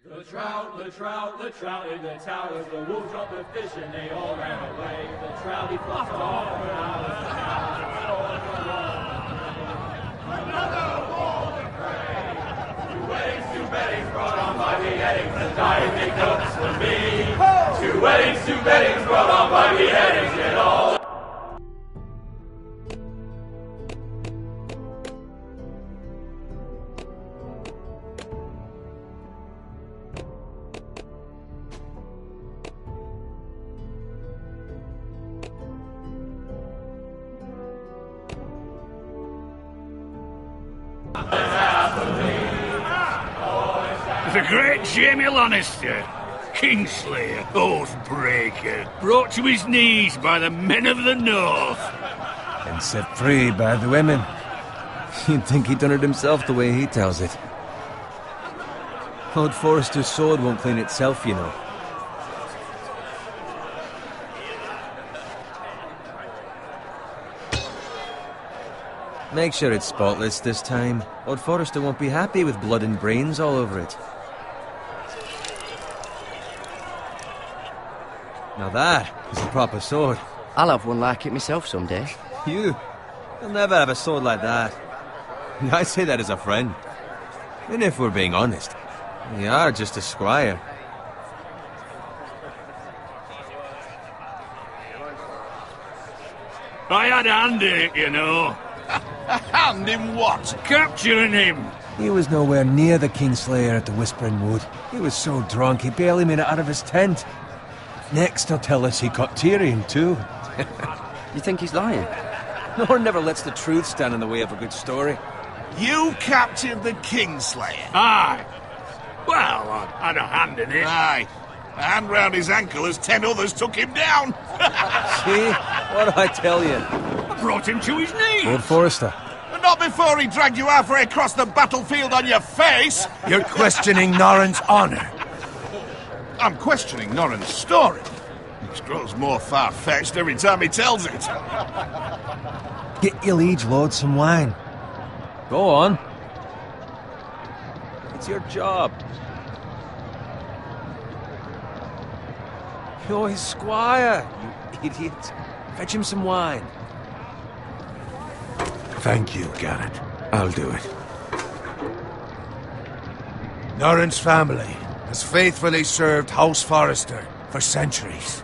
The trout in the towers, the wolves dropped the fish and they all ran away. The trout he flopped off when I was down. Another wall to pray. 2 weddings brought on by beheadings, and dying make notes for me. 2 weddings brought on by beheadings, and all. The great Jamie Lannister, Kingslayer, Oathbreaker, brought to his knees by the men of the North. And set free by the women. You'd think he'd done it himself the way he tells it. Lord Forrester's sword won't clean itself, you know. Make sure it's spotless this time. Lord Forrester won't be happy with blood and brains all over it. Now that is a proper sword. I'll have one like it myself someday. You'll never have a sword like that. I say that as a friend. And if we're being honest, you are just a squire. I had a hand in it, you know. A hand in what? Capturing him. He was nowhere near the Kingslayer at the Whispering Wood. He was so drunk he barely made it out of his tent. Next he'll tell us he caught Tyrion too. You think he's lying? Lord never lets the truth stand in the way of a good story. You captured the Kingslayer? Aye. Well, I had a hand in it. Aye. A hand round his ankle as 10 others took him down. See? What did I tell you? I brought him to his knees. Lord Forrester. Not before he dragged you halfway across the battlefield on your face. You're questioning Norrin's honor. I'm questioning Norrin's story. It grows more far-fetched every time he tells it. Get your liege lord some wine. Go on. It's your job. You're his squire, you idiot. Fetch him some wine. Thank you, Garrett. I'll do it. Norrin's family has faithfully served House Forrester for centuries.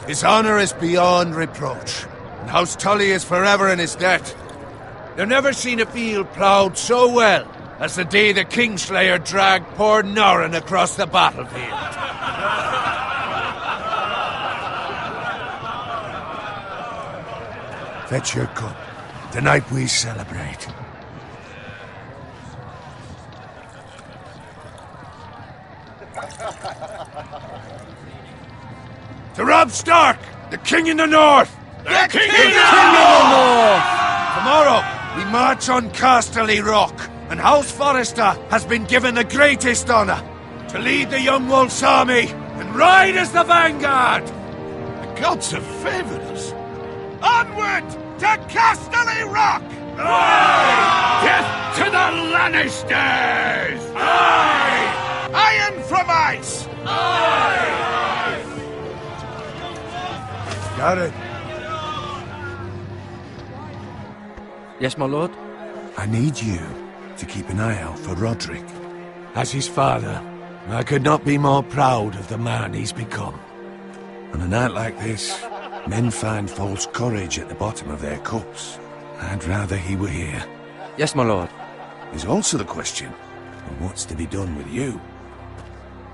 His honor is beyond reproach, and House Tully is forever in his debt. They've never seen a field ploughed so well as the day the Kingslayer dragged poor Norrin across the battlefield. Fetch your cup. Tonight we celebrate. To Robb Stark, the King in the North! The King in the North! Tomorrow, we march on Casterly Rock, and House Forrester has been given the greatest honor to lead the Young Wolf's army and ride as the vanguard! The gods have favored us. Onward to Casterly Rock! Aye! Death to the Lannisters! Aye! Iron from ice! Aye! Garrett, Yes, my lord? I need you to keep an eye out for Roderick. As his father, I could not be more proud of the man he's become. On a night like this, men find false courage at the bottom of their cups. I'd rather he were here. Yes, my lord. There's also the question of what's to be done with you.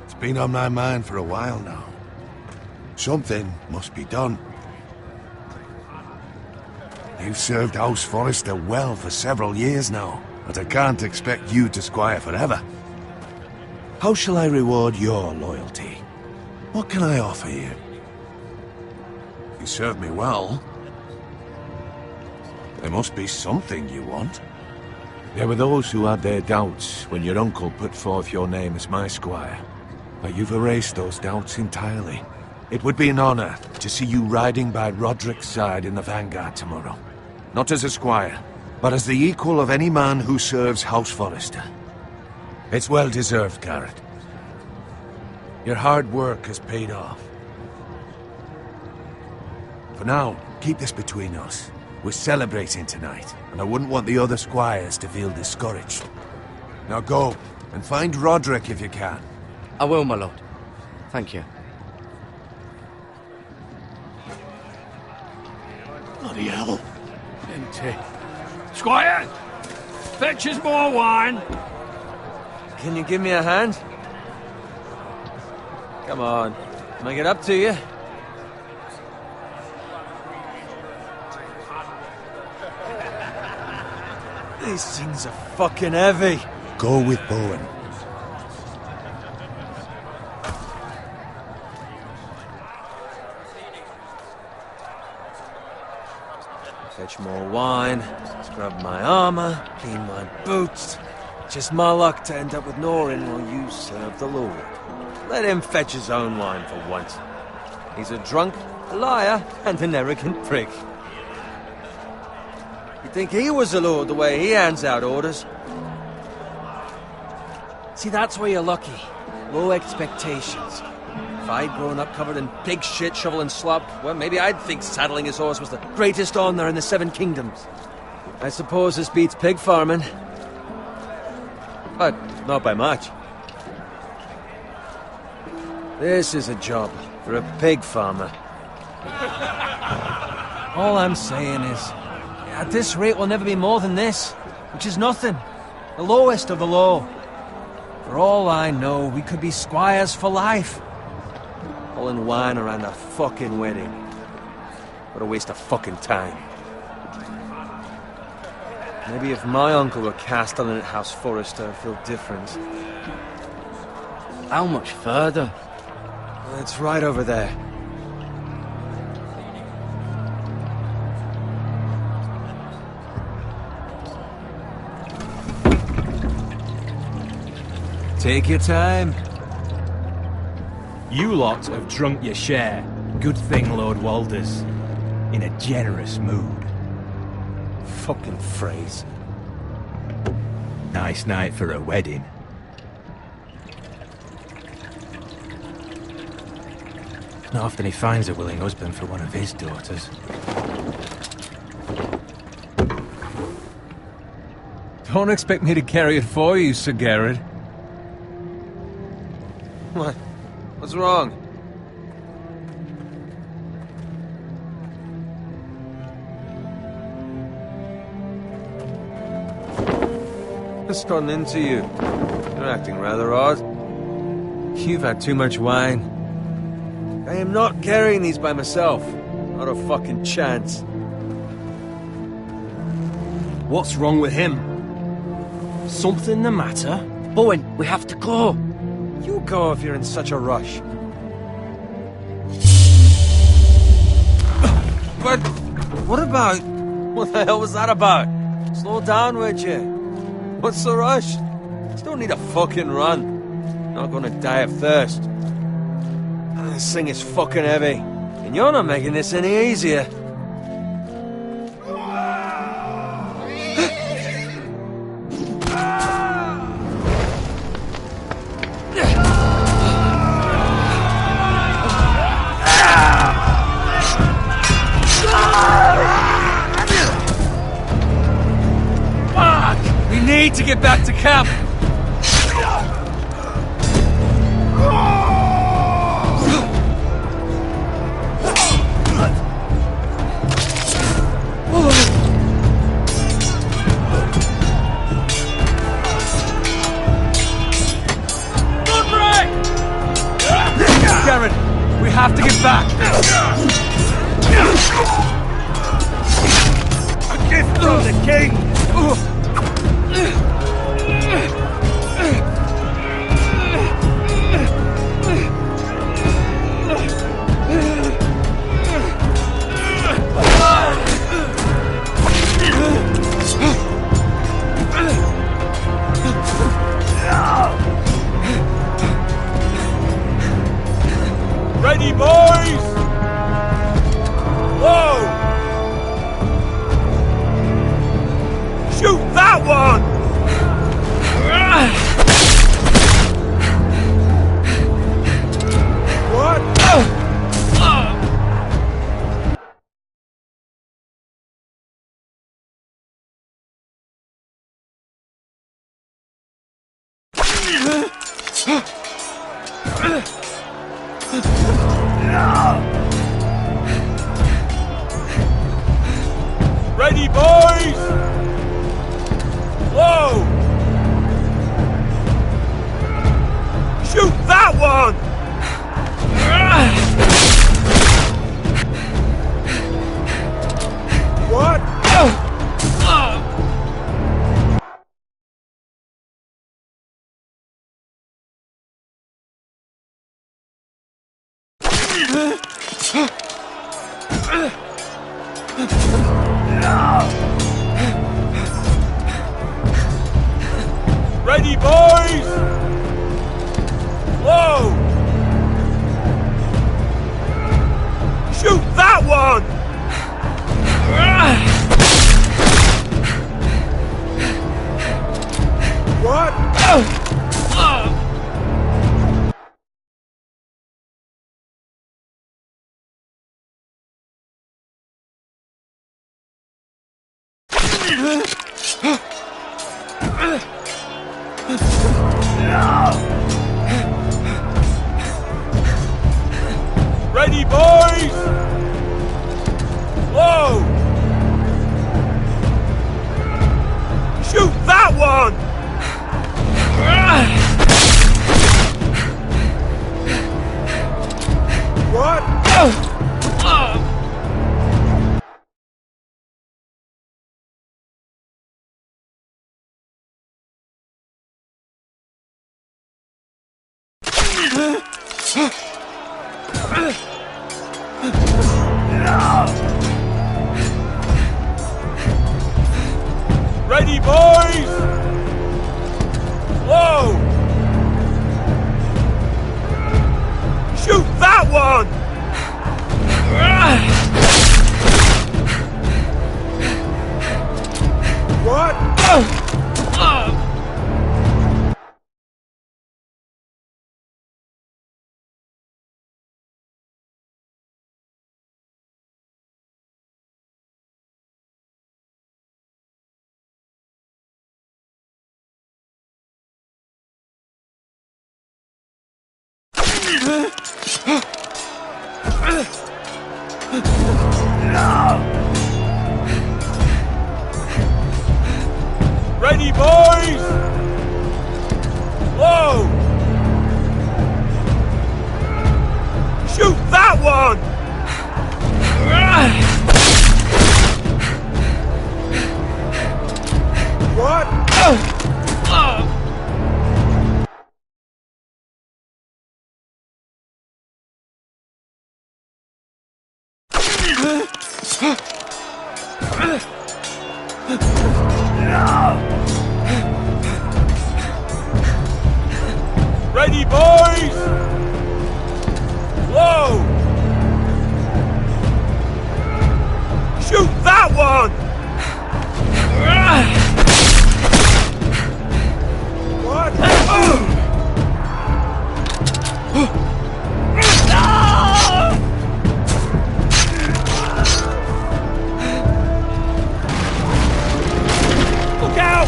It's been on my mind for a while now. Something must be done. You've served House Forrester well for several years now, but I can't expect you to squire forever. How shall I reward your loyalty? What can I offer you? You served me well. There must be something you want. There were those who had their doubts when your uncle put forth your name as my squire. But you've erased those doubts entirely. It would be an honor to see you riding by Roderick's side in the vanguard tomorrow. Not as a squire, but as the equal of any man who serves House Forrester. It's well deserved, Garrett. Your hard work has paid off. For now, keep this between us. We're celebrating tonight, and I wouldn't want the other squires to feel discouraged. Now go, and find Roderick if you can. I will, my lord. Thank you. Bloody hell. Empty. Squire! Fetch us more wine! Can you give me a hand? Come on. Can I get up to you? These things are fucking heavy. Go with Bowen. Fetch more wine, scrub my armor, clean my boots. Just my luck to end up with Norin while you serve the Lord. Let him fetch his own wine for once. He's a drunk, a liar, and an arrogant prick. You'd think he was a lord the way he hands out orders. See, that's where you're lucky. Low expectations. If I'd grown up covered in pig shit, shovel and slop, well, maybe I'd think saddling his horse was the greatest honor in the Seven Kingdoms. I suppose this beats pig farming. But not by much. This is a job for a pig farmer. All I'm saying is, at this rate we'll never be more than this, which is nothing. The lowest of the low. For all I know, we could be squires for life. Pulling wine around a fucking wedding. What a waste of fucking time. Maybe if my uncle were castellan at House Forrester, I'd feel different. How much further? It's right over there. Take your time. You lot have drunk your share. Good thing Lord Walder's in a generous mood. Fucking phrase. Nice night for a wedding. Not often he finds a willing husband for one of his daughters. Don't expect me to carry it for you, Sir Garrett. What? What's wrong? What's gotten into you? You're acting rather odd. You've had too much wine. I am not carrying these by myself. Not a fucking chance. What's wrong with him? Something the matter? Bowen, we have to go. You go if you're in such a rush. But what about... What the hell was that about? Slow down, would you? What's the rush? You don't need a fucking run. Not gonna die of thirst. This thing is fucking heavy. And you're not making this any easier. We need to get back to camp. Garrett, we have to get back. A gift from the king. Ready, boys? Whoa! Shoot that one! Ready, boys! Whoa! Shoot that one! What? Ready, boys! Whoa! Shoot that one! What? Ready, boys! Whoa! Shoot that one! What? Ready, boys! Whoa! Shoot that one! What? Ready, boys! Whoa! Shoot that one! What? Ready, boys! Whoa! Shoot that one! What? Look out!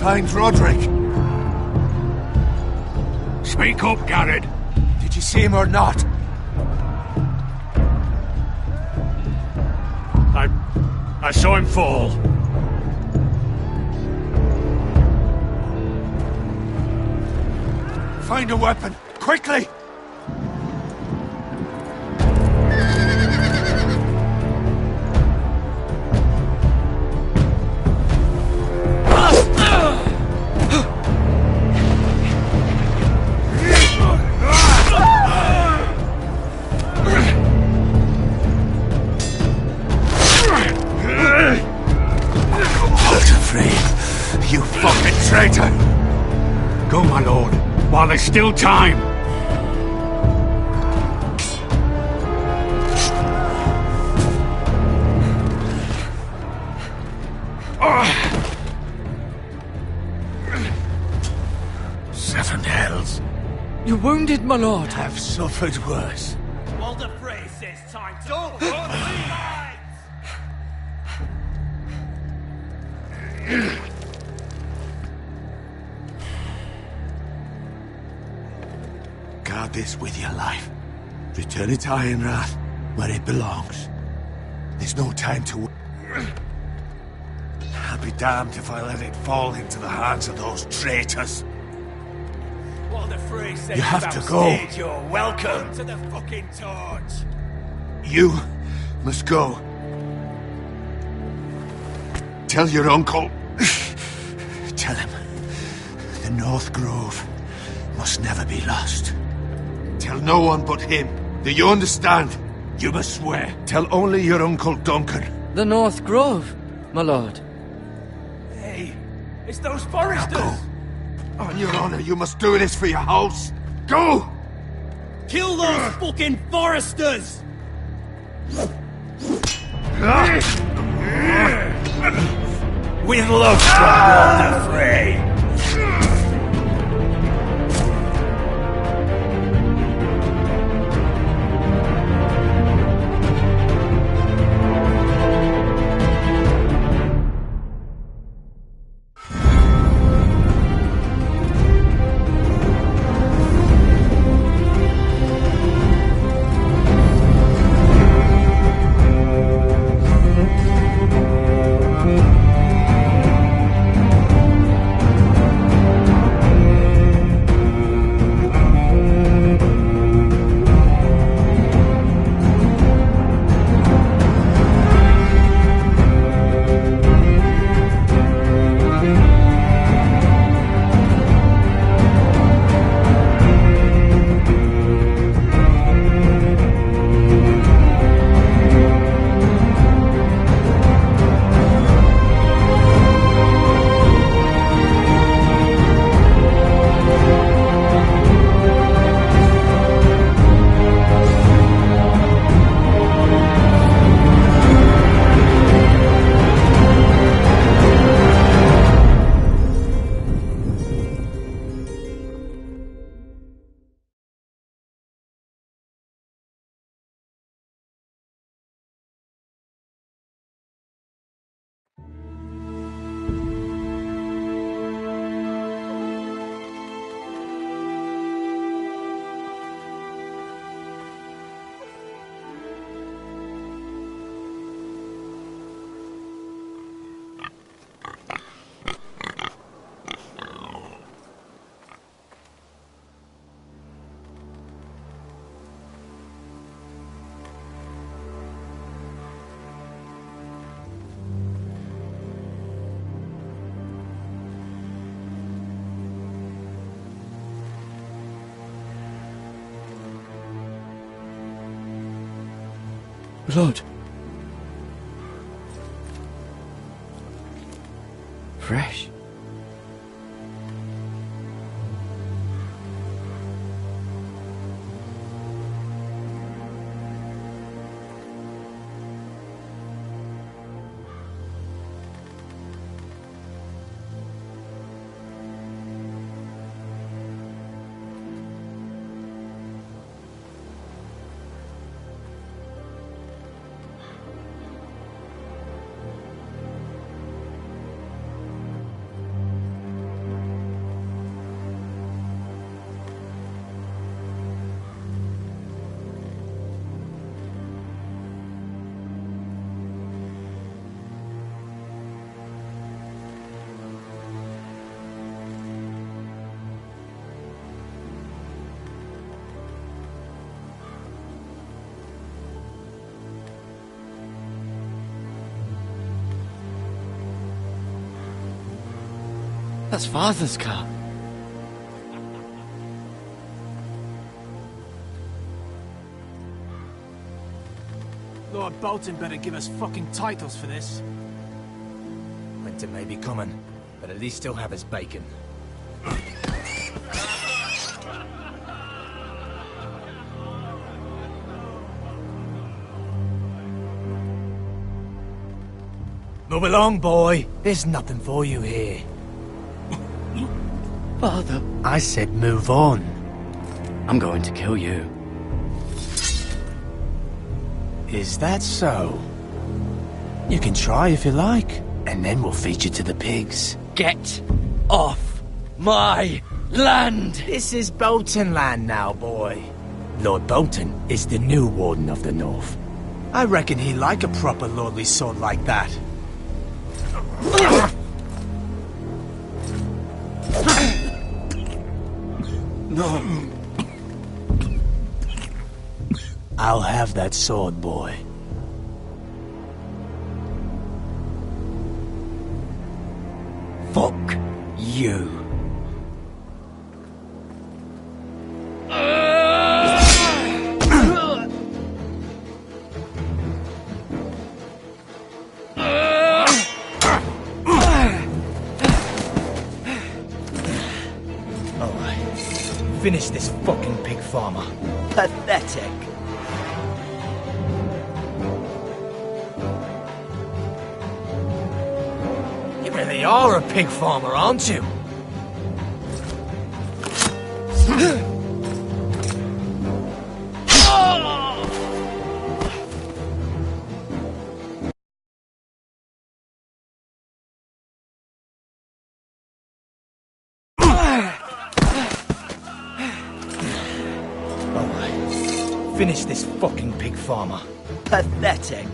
find Roderick? Speak up, Garrett. Did you see him or not? I saw him fall. Find a weapon, quickly! You fucking traitor! Go, my lord, while there's still time. Seven hells. You're wounded, my lord. I've suffered worse. Walder Frey says time to... Don't run, Guard this with your life. Return it to Ironrath, where it belongs. There's no time to... I'll be damned if I let it fall into the hands of those traitors. Walder Frey says You have to go. You're welcome to the fucking torch. You must go. Tell your uncle... Tell him the North Grove must never be lost. Tell no one but him. Do you understand? You must swear. Tell only your Uncle Duncan. The North Grove, my lord. Hey, it's those foresters. Now go. On your honor, you must do this for your house. Go! Kill those fucking foresters! With love from Walder Frey. Blood. Fresh. That's Father's car. Lord Bolton better give us fucking titles for this. Winter may be coming, but at least he'll have his bacon. Move along, boy. There's nothing for you here. Father, I said move on. I'm going to kill you. Is that so? You can try if you like, and then we'll feed you to the pigs. Get off my land! This is Bolton land now, boy. Lord Bolton is the new Warden of the North. I reckon he'd like a proper lordly sword like that. No. I'll have that sword, boy. Fuck you. Alright. Finish this fucking pig farmer. Pathetic. You really are a pig farmer, aren't you? Alright. Finish this fucking pig farmer. Pathetic.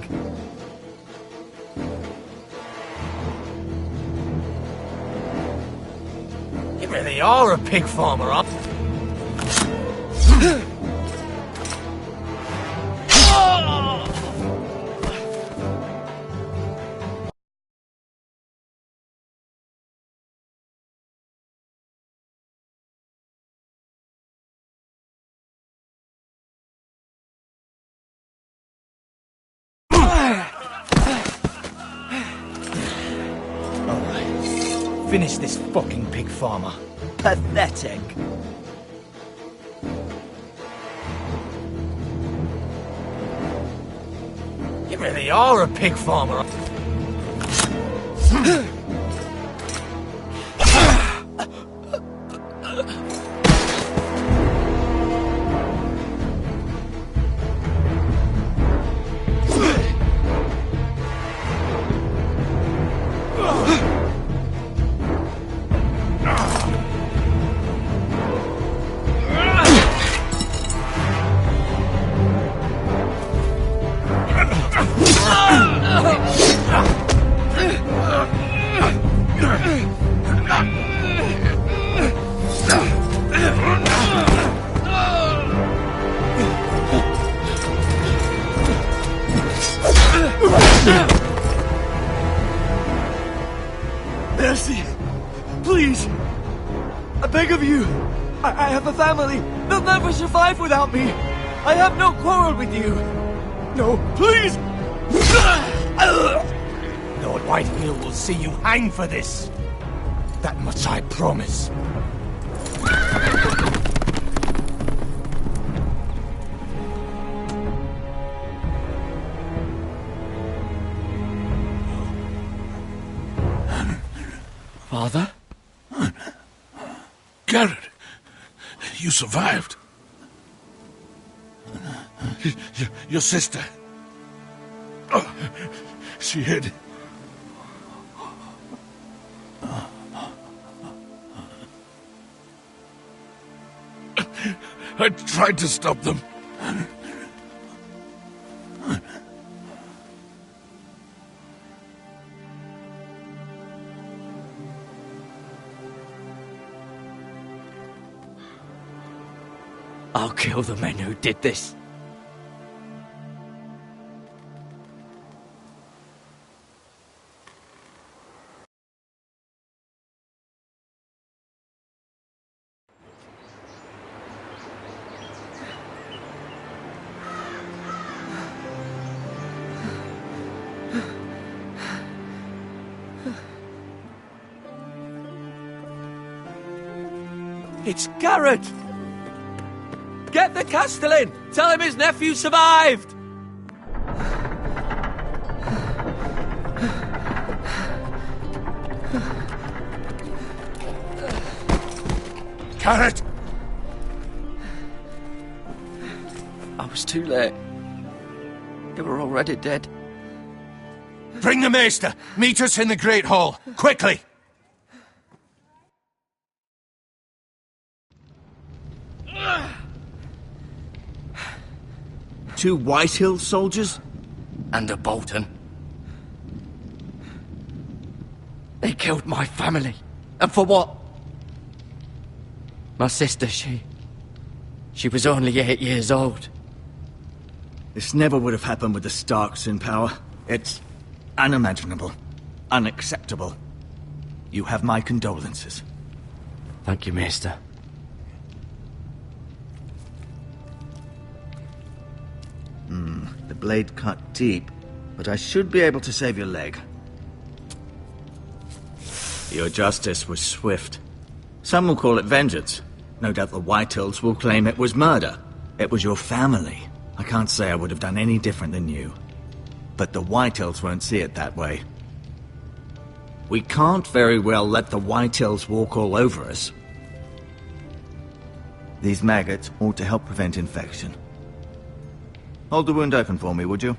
You really are a pig farmer, huh? Alright. Finish this fucking pig farmer. Pathetic. You really are a pig farmer. Mercy! Please! I beg of you! I have a family! They'll never survive without me! I have no quarrel with you! No, please! Lord Whitefield will see you hang for this. That much I promise. Father? Garrett, you survived. Your sister. Oh, she hid. I tried to stop them. I'll kill the men who did this. It's Garrett! Get the Castellan! Tell him his nephew survived! Garrett! I was too late. They were already dead. Bring the maester! Meet us in the Great Hall! Quickly! Two Whitehill soldiers? And a Bolton. They killed my family. And for what? My sister, she was only 8 years old. This never would have happened with the Starks in power. It's unimaginable. Unacceptable. You have my condolences. Thank you, Maester. The blade cut deep, but I should be able to save your leg. Your justice was swift. Some will call it vengeance. No doubt the Whitehills will claim it was murder. It was your family. I can't say I would have done any different than you. But the Whitehills won't see it that way. We can't very well let the Whitehills walk all over us. These maggots ought to help prevent infection. Hold the wound open for me, would you?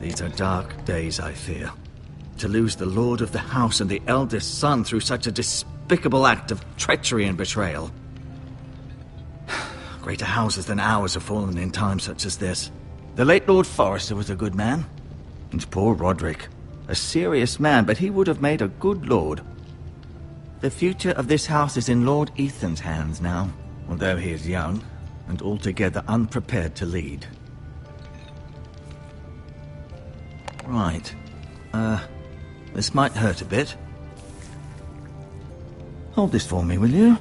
These are dark days, I fear. To lose the lord of the house and the eldest son through such a despicable act of treachery and betrayal. Greater houses than ours have fallen in times such as this. The late Lord Forrester was a good man. And poor Roderick. A serious man, but he would have made a good lord. The future of this house is in Lord Ethan's hands now, although he is young and altogether unprepared to lead. Right. This might hurt a bit. Hold this for me, will you?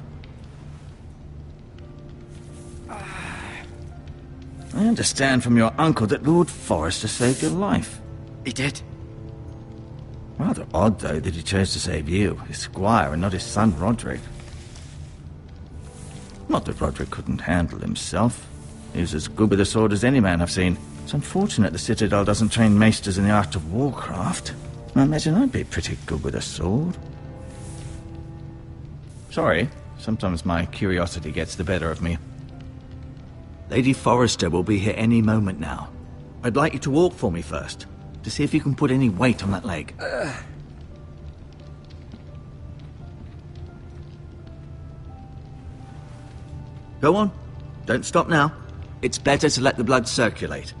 I understand from your uncle that Lord Forrester saved your life. He did. Rather odd, though, that he chose to save you, his squire, and not his son Roderick. Not that Roderick couldn't handle himself. He was as good with a sword as any man I've seen. It's unfortunate the Citadel doesn't train maesters in the art of warcraft. I imagine I'd be pretty good with a sword. Sorry, sometimes my curiosity gets the better of me. Lady Forrester will be here any moment now. I'd like you to walk for me first, to see if you can put any weight on that leg. Go on. Don't stop now. It's better to let the blood circulate.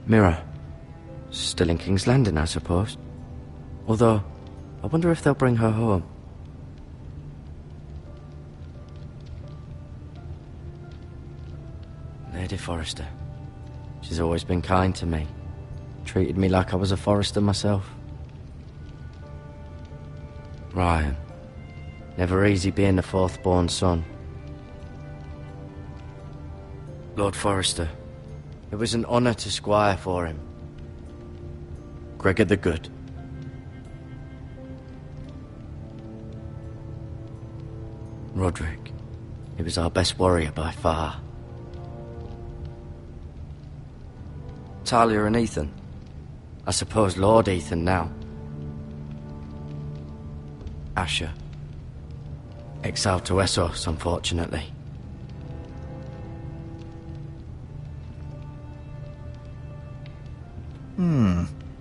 Mira. Still in King's Landing, I suppose. Although, I wonder if they'll bring her home. Lady Forrester. She's always been kind to me. Treated me like I was a Forrester myself. Ryan. Never easy being the fourth-born son. Lord Forrester. It was an honour to squire for him. Gregor the Good. Roderick. He was our best warrior by far. Talia and Ethan. I suppose Lord Ethan now. Asher. Exiled to Essos, unfortunately.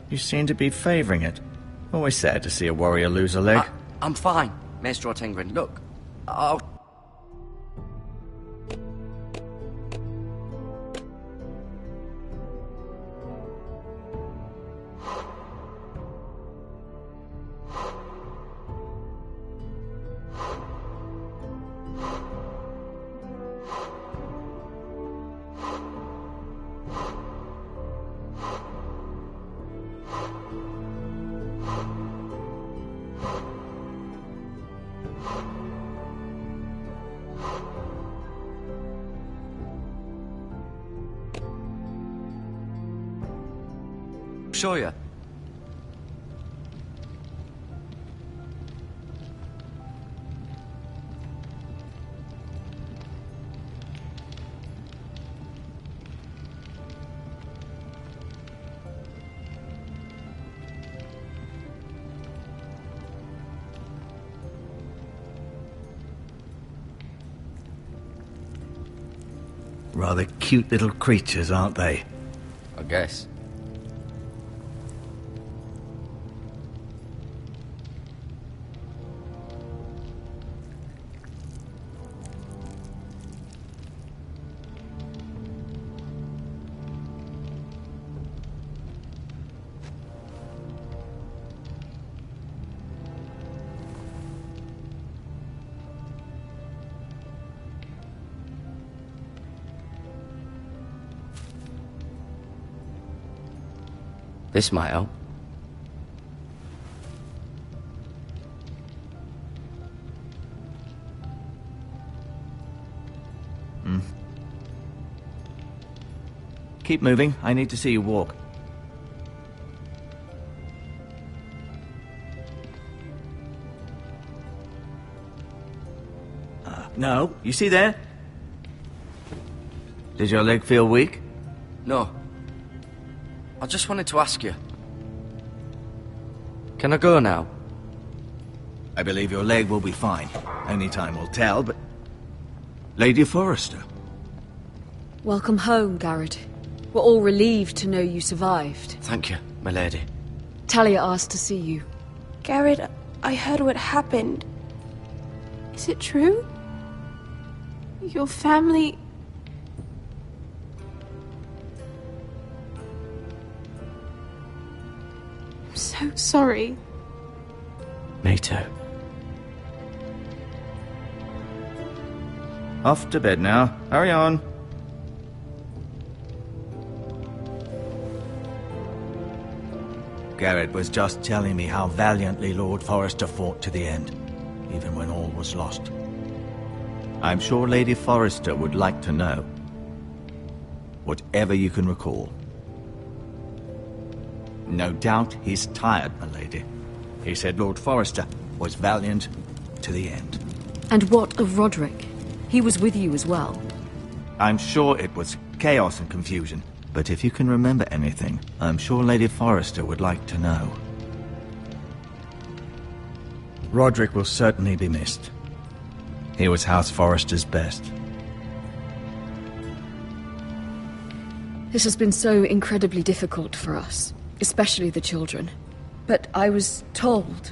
You seem to be favouring it. Always sad to see a warrior lose a leg. I'm fine, Maestro Tengrin. Look, I'll... show you. Rather cute little creatures, aren't they? I guess. This might help. Keep moving. I need to see you walk. No, you see there? Did your leg feel weak? No. I just wanted to ask you. Can I go now? I believe your leg will be fine. Only time will tell, but... Lady Forrester. Welcome home, Garrett. We're all relieved to know you survived. Thank you, my lady. Talia asked to see you. Garrett, I heard what happened. Is it true? Your family... I'm so sorry. Me too. Off to bed now. Hurry on. Garrett was just telling me how valiantly Lord Forrester fought to the end, even when all was lost. I'm sure Lady Forrester would like to know. Whatever you can recall. No doubt he's tired, my lady. He said Lord Forrester was valiant to the end. And what of Roderick? He was with you as well. I'm sure it was chaos and confusion, but if you can remember anything, I'm sure Lady Forrester would like to know. Roderick will certainly be missed. He was House Forrester's best. This has been so incredibly difficult for us, especially the children. But I was told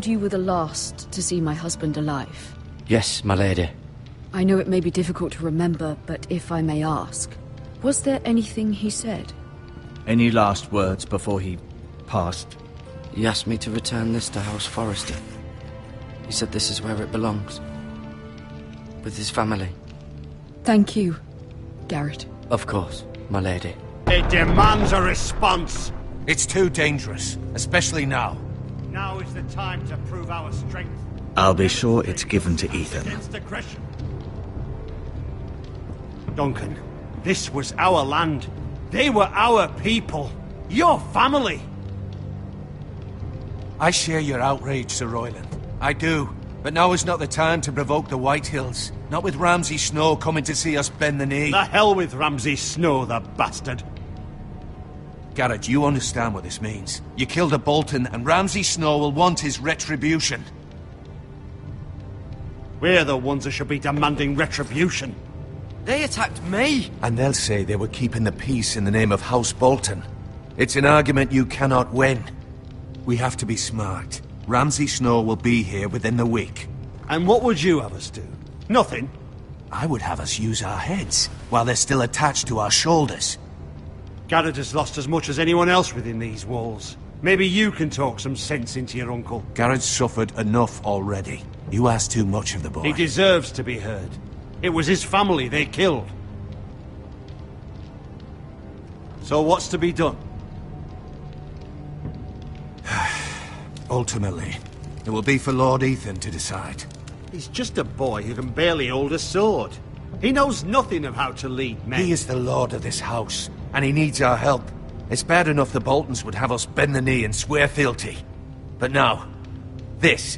you were the last to see my husband alive. Yes, my lady. I know it may be difficult to remember, but if I may ask, was there anything he said? Any last words before he passed? He asked me to return this to House Forrester. He said this is where it belongs. With his family. Thank you, Garrett. Of course, my lady. It demands a response. It's too dangerous, especially now. Now is the time to prove our strength. I'll be sure it's given to Ethan. Against aggression. Duncan, this was our land. They were our people. Your family. I share your outrage, Sir Royland. I do. But now is not the time to provoke the Whitehills. Not with Ramsay Snow coming to see us bend the knee. The hell with Ramsay Snow, the bastard. Garrett, you understand what this means. You killed a Bolton, and Ramsay Snow will want his retribution. We're the ones that should be demanding retribution. They attacked me! And they'll say they were keeping the peace in the name of House Bolton. It's an argument you cannot win. We have to be smart. Ramsay Snow will be here within the week. And what would you have us do? Nothing. I would have us use our heads, while they're still attached to our shoulders. Garrett has lost as much as anyone else within these walls. Maybe you can talk some sense into your uncle. Garrett's suffered enough already. You ask too much of the boy. He deserves to be heard. It was his family they killed. So what's to be done? Ultimately, it will be for Lord Ethan to decide. He's just a boy who can barely hold a sword. He knows nothing of how to lead men. He is the lord of this house, and he needs our help. It's bad enough the Boltons would have us bend the knee and swear fealty. But now, this.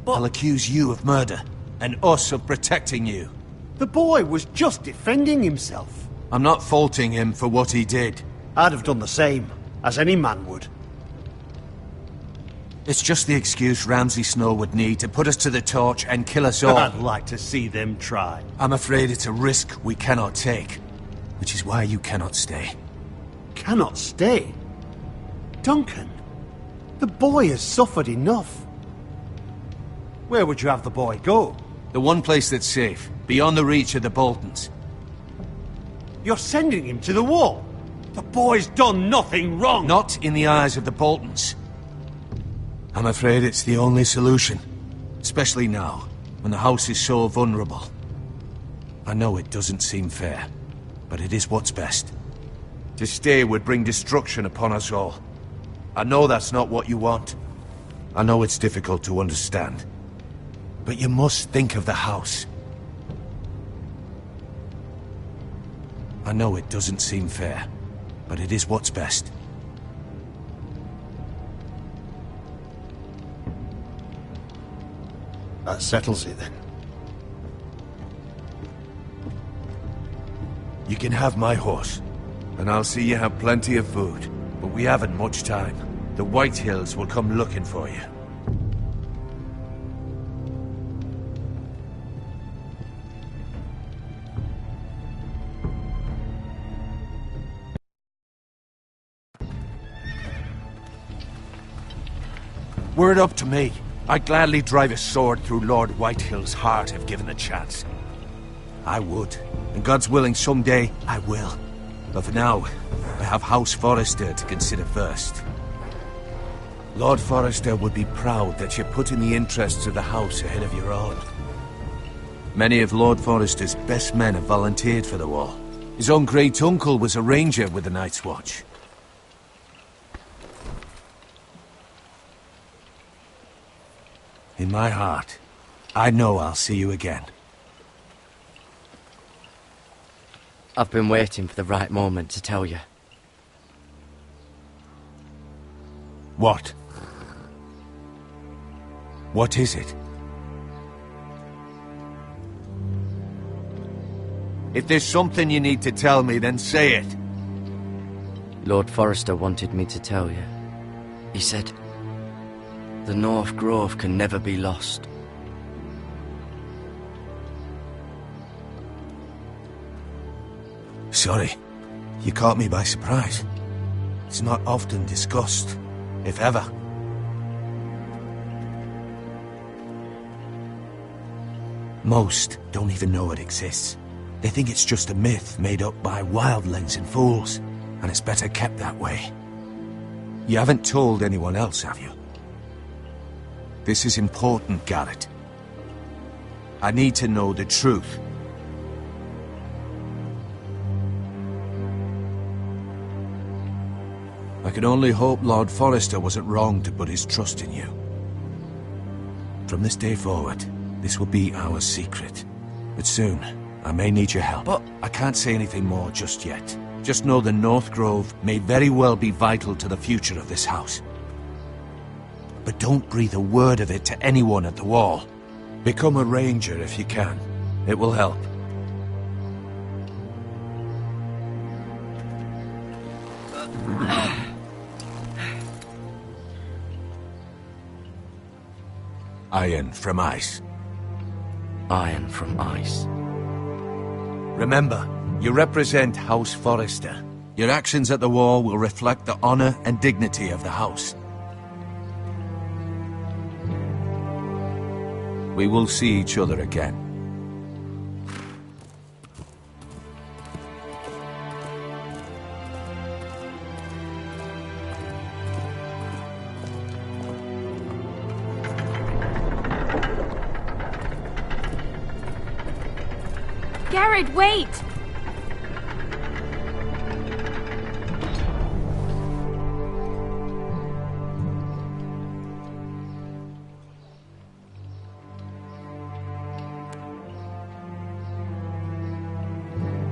I'll accuse you of murder, and us of protecting you. The boy was just defending himself. I'm not faulting him for what he did. I'd have done the same, as any man would. It's just the excuse Ramsay Snow would need to put us to the torch and kill us all. I'd like to see them try. I'm afraid it's a risk we cannot take, which is why you cannot stay. Cannot stay? Duncan, the boy has suffered enough. Where would you have the boy go? The one place that's safe, beyond the reach of the Boltons. You're sending him to the wall? The boy's done nothing wrong! Not in the eyes of the Boltons. I'm afraid it's the only solution. Especially now, when the house is so vulnerable. I know it doesn't seem fair, but it is what's best. To stay would bring destruction upon us all. I know that's not what you want. I know it's difficult to understand. But you must think of the house. I know it doesn't seem fair, but it is what's best. That settles it then. You can have my horse, and I'll see you have plenty of food. But we haven't much time. The White Hills will come looking for you. Were it up to me, I'd gladly drive a sword through Lord Whitehill's heart if given the chance. I would, and God's willing someday I will. But for now, I have House Forrester to consider first. Lord Forrester would be proud that you're putting the interests of the house ahead of your own. Many of Lord Forrester's best men have volunteered for the war. His own great-uncle was a ranger with the Night's Watch. In my heart, I know I'll see you again. I've been waiting for the right moment to tell you. What? What is it? If there's something you need to tell me, then say it. Lord Forrester wanted me to tell you. He said, the North Grove can never be lost. Sorry. You caught me by surprise. It's not often discussed, if ever. Most don't even know it exists. They think it's just a myth made up by wildlings and fools, and it's better kept that way. You haven't told anyone else, have you? This is important, Garrett. I need to know the truth. I can only hope Lord Forrester wasn't wrong to put his trust in you. From this day forward, this will be our secret. But soon, I may need your help. But I can't say anything more just yet. Just know the North Grove may very well be vital to the future of this house. But don't breathe a word of it to anyone at the wall. Become a ranger if you can. It will help. Iron from ice. Iron from ice. Remember, you represent House Forrester. Your actions at the war will reflect the honor and dignity of the house. We will see each other again. Garrett, wait!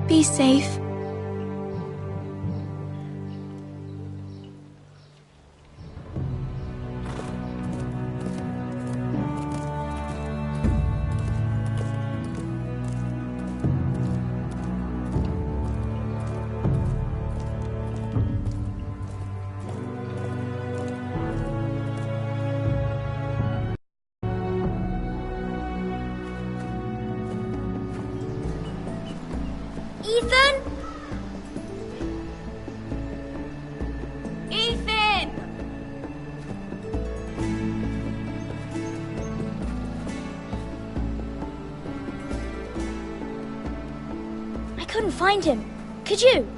Be safe. Ethan? Ethan! I couldn't find him. Could you?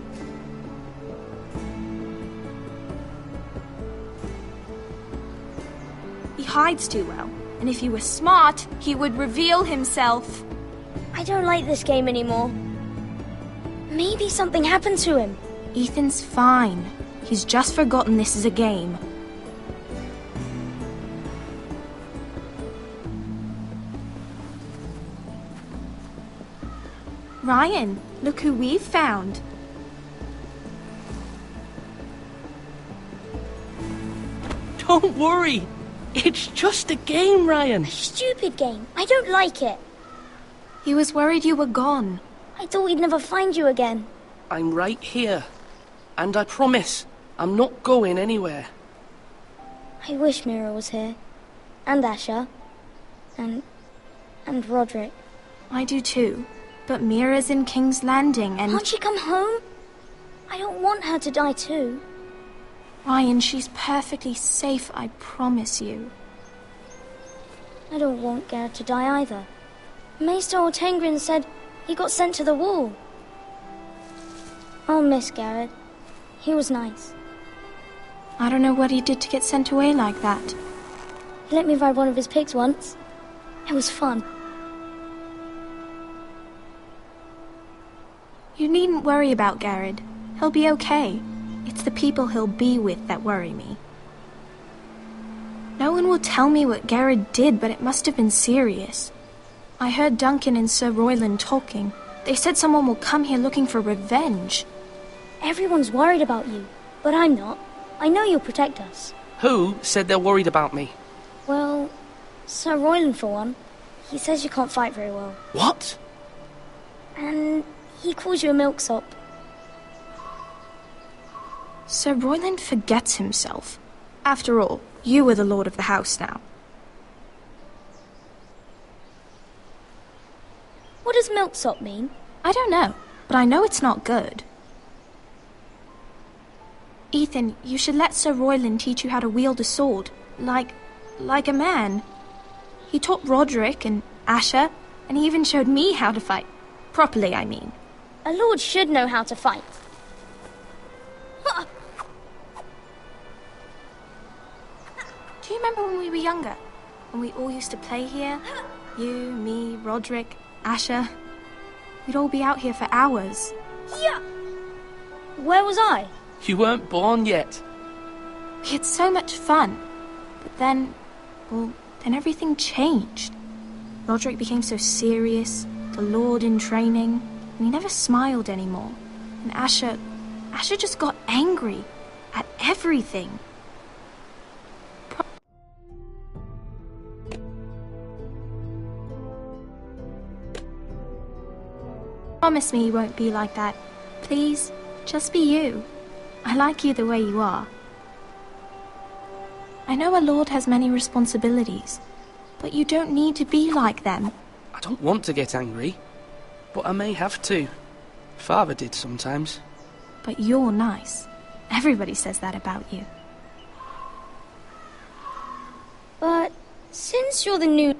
He hides too well, and if he were smart, he would reveal himself. I don't like this game anymore. Maybe something happened to him. Ethan's fine. He's just forgotten this is a game. Ryan, look who we've found. Don't worry. It's just a game, Ryan. A stupid game. I don't like it. He was worried you were gone. I thought we'd never find you again. I'm right here. And I promise, I'm not going anywhere. I wish Mira was here. And Asher. And Roderick. I do too. But Mira's in King's Landing and... Can't she come home? I don't want her to die too. Ryan, she's perfectly safe, I promise you. I don't want Garrett to die either. Maester Ortengrin said he got sent to the wall. I'll miss Garrett. He was nice. I don't know what he did to get sent away like that. He let me ride one of his pigs once. It was fun. You needn't worry about Garrett. He'll be okay. It's the people he'll be with that worry me. No one will tell me what Garrett did, but it must have been serious. I heard Duncan and Sir Royland talking. They said someone will come here looking for revenge. Everyone's worried about you, but I'm not. I know you'll protect us. Who said they're worried about me? Well, Sir Royland for one. He says you can't fight very well. What? And he calls you a milksop. Sir Royland forgets himself. After all, you are the lord of the house now. What does milksop mean? I don't know, but I know it's not good. Ethan, you should let Sir Royland teach you how to wield a sword. Like a man. He taught Roderick and Asher, and he even showed me how to fight. Properly, I mean. A lord should know how to fight. Do you remember when we were younger? When we all used to play here? You, me, Roderick, Asher. We'd all be out here for hours. Yeah. Where was I? You weren't born yet. We had so much fun. But then everything changed. Roderick became so serious, the lord in training, and he never smiled anymore. And Asher just got angry at everything. Promise me you won't be like that. Please, just be you. I like you the way you are. I know a lord has many responsibilities, but you don't need to be like them. I don't want to get angry, but I may have to. Father did sometimes. But you're nice. Everybody says that about you. But since you're the new...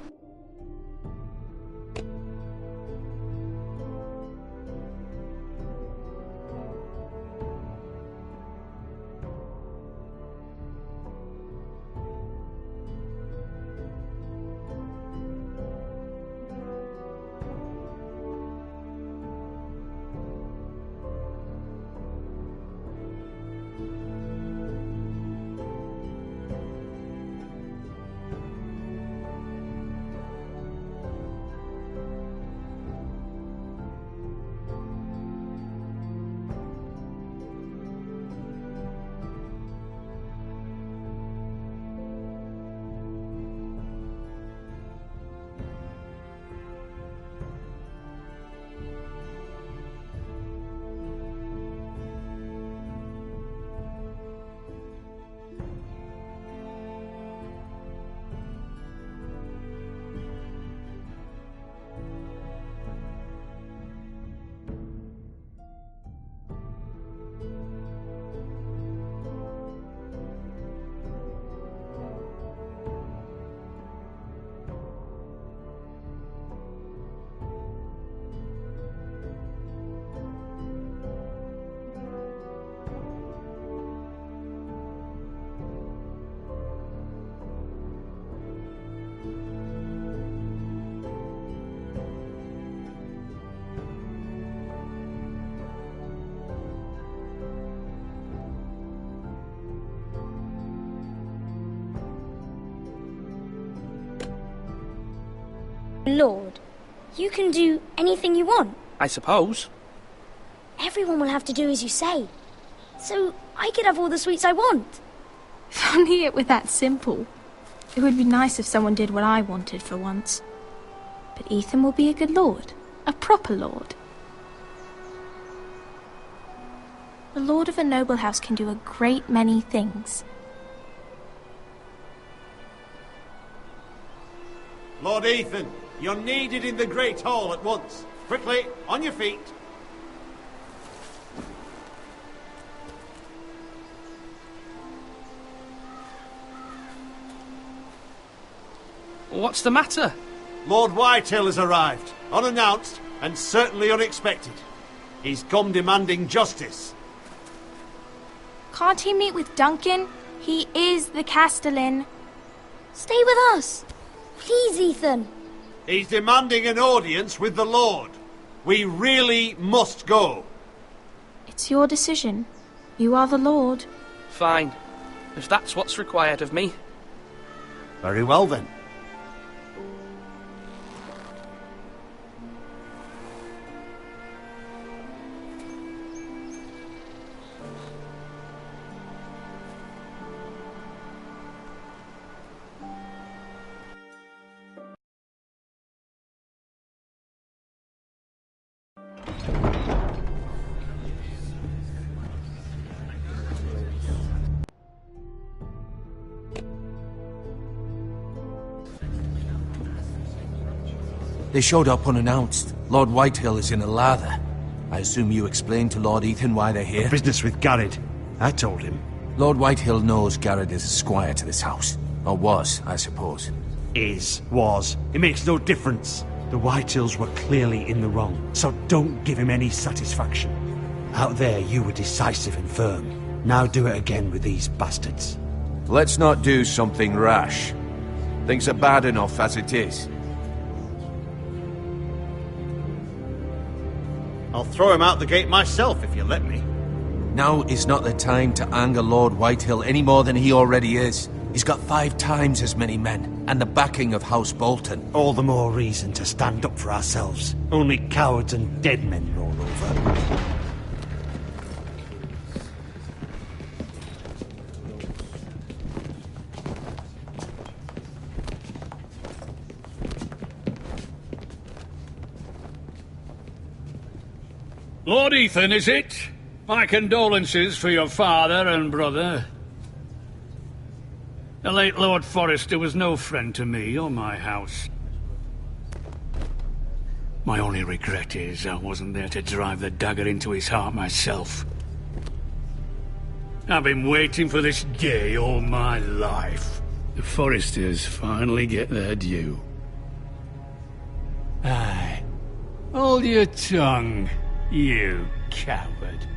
Lord, you can do anything you want. I suppose. Everyone will have to do as you say. So I could have all the sweets I want. If only it were that simple. It would be nice if someone did what I wanted for once. But Ethan will be a good lord. A proper lord. The lord of a noble house can do a great many things. Lord Ethan, you're needed in the Great Hall at once. Quickly, on your feet. What's the matter? Lord Whitehill has arrived, unannounced and certainly unexpected. He's come demanding justice. Can't he meet with Duncan? He is the Castellan. Stay with us. Please, Ethan. He's demanding an audience with the Lord. We really must go. It's your decision. You are the Lord. Fine. If that's what's required of me. Very well then. They showed up unannounced. Lord Whitehill is in a lather. I assume you explained to Lord Ethan why they're here? Business with Garrett. I told him. Lord Whitehill knows Garrett is a squire to this house. Or was, I suppose. Was. It makes no difference. The Whitehills were clearly in the wrong, so don't give him any satisfaction. Out there, you were decisive and firm. Now do it again with these bastards. Let's not do something rash. Things are bad enough as it is. I'll throw him out the gate myself if you let me. Now is not the time to anger Lord Whitehill any more than he already is. He's got 5 times as many men, and the backing of House Bolton. All the more reason to stand up for ourselves. Only cowards and dead men roll over. Lord Ethan, is it? My condolences for your father and brother. The late Lord Forrester was no friend to me or my house. My only regret is I wasn't there to drive the dagger into his heart myself. I've been waiting for this day all my life. The Forresters finally get their due. Aye. Hold your tongue, you coward.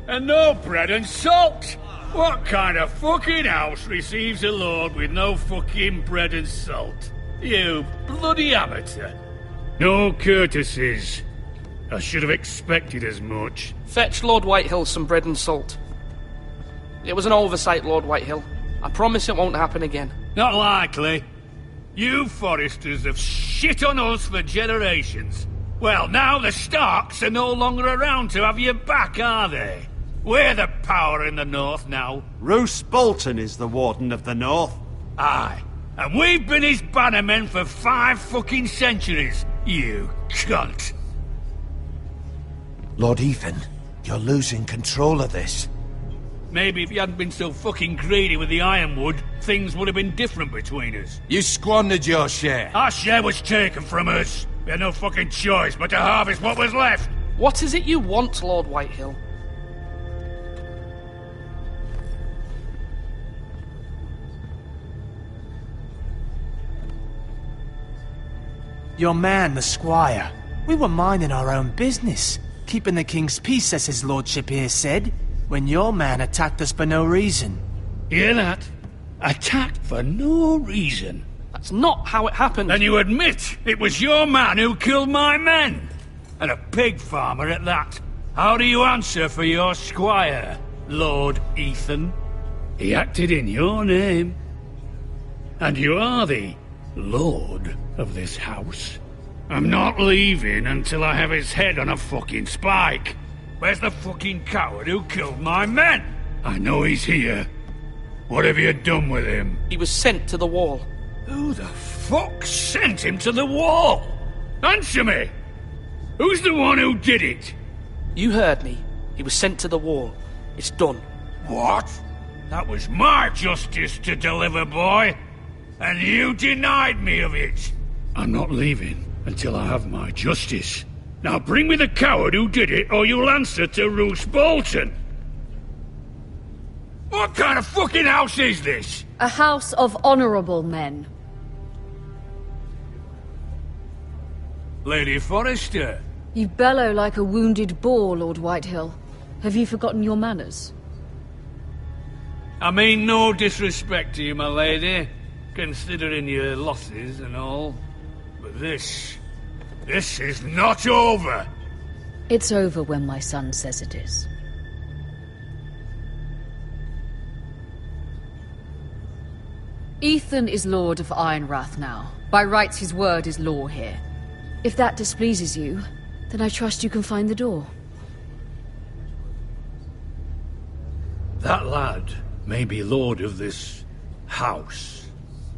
And no bread and salt! What kind of fucking house receives a lord with no fucking bread and salt? You bloody amateur. No courtesies. I should have expected as much. Fetch Lord Whitehill some bread and salt. It was an oversight, Lord Whitehill. I promise it won't happen again. Not likely. You Forresters have shit on us for generations. Well, now the Starks are no longer around to have you back, are they? We're the power in the north now. Roose Bolton is the Warden of the North. Aye. And we've been his bannermen for 5 fucking centuries, you cunt. Lord Ethan, you're losing control of this. Maybe if you hadn't been so fucking greedy with the ironwood, things would have been different between us. You squandered your share. Our share was taken from us. We had no fucking choice but to harvest what was left. What is it you want, Lord Whitehill? Your man, the squire. We were minding our own business, keeping the king's peace, as his lordship here said, when your man attacked us for no reason. Hear that? Attacked for no reason. That's not how it happened. Then you admit it was your man who killed my men. And a pig farmer at that. How do you answer for your squire, Lord Ethan? He acted in your name. And you are the lord of this house. I'm not leaving until I have his head on a fucking spike. Where's the fucking coward who killed my men? I know he's here. What have you done with him? He was sent to the wall. Who the fuck sent him to the wall? Answer me! Who's the one who did it? You heard me. He was sent to the wall. It's done. What? That was my justice to deliver, boy. And you denied me of it. I'm not leaving until I have my justice. Now bring me the coward who did it, or you'll answer to Roose Bolton. What kind of fucking house is this? A house of honourable men. Lady Forrester. You bellow like a wounded boar, Lord Whitehill. Have you forgotten your manners? I mean no disrespect to you, my lady, considering your losses and all. But this is not over. It's over when my son says it is. Ethan is Lord of Ironrath now. By rights, his word is law here. If that displeases you, then I trust you can find the door. That lad may be lord of this house,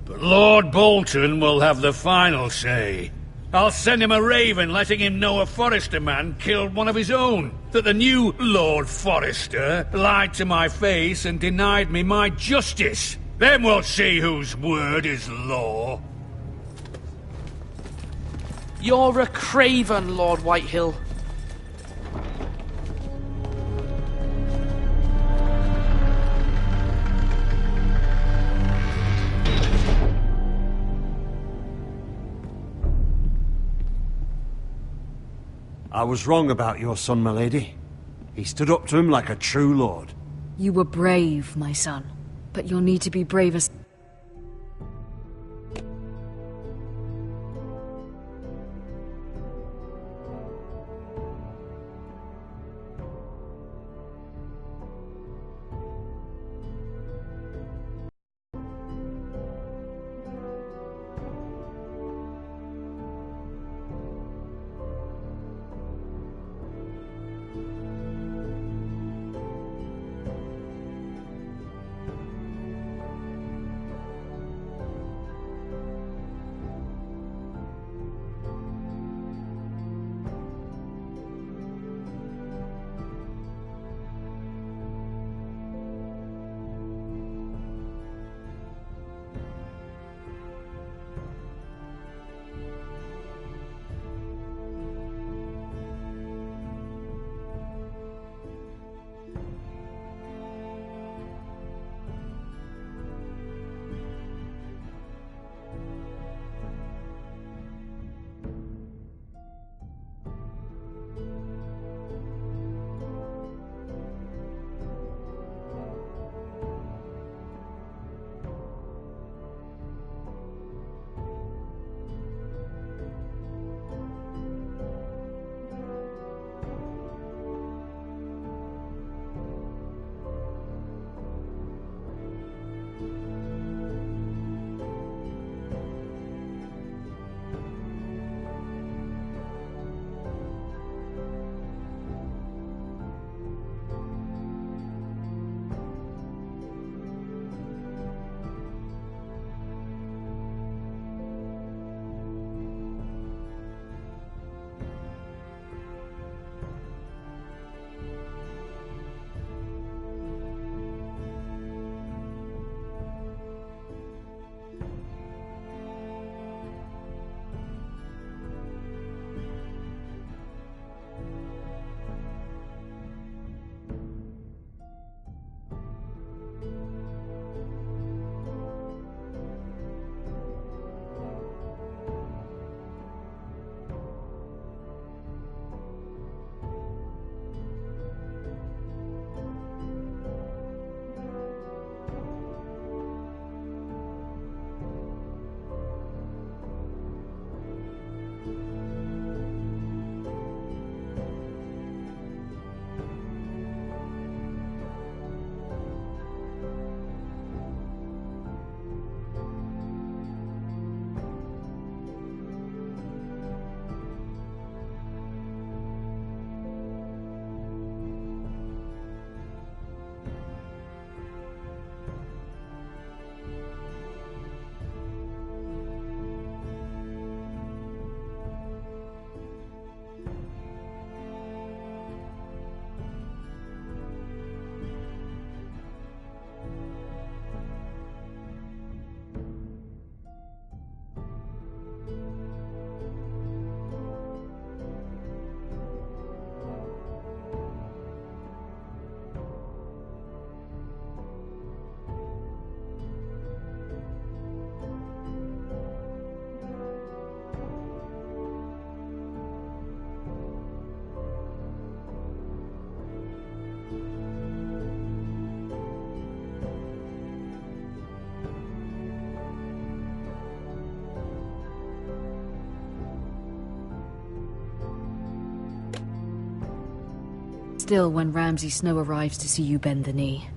but Lord Bolton will have the final say. I'll send him a raven letting him know a Forrester man killed one of his own, that the new Lord Forrester lied to my face and denied me my justice. Then we'll see whose word is law. You're a craven, Lord Whitehill. I was wrong about your son, my lady. He stood up to him like a true lord. You were brave, my son. But you'll need to be braver. still when Ramsay Snow arrives to see you bend the knee.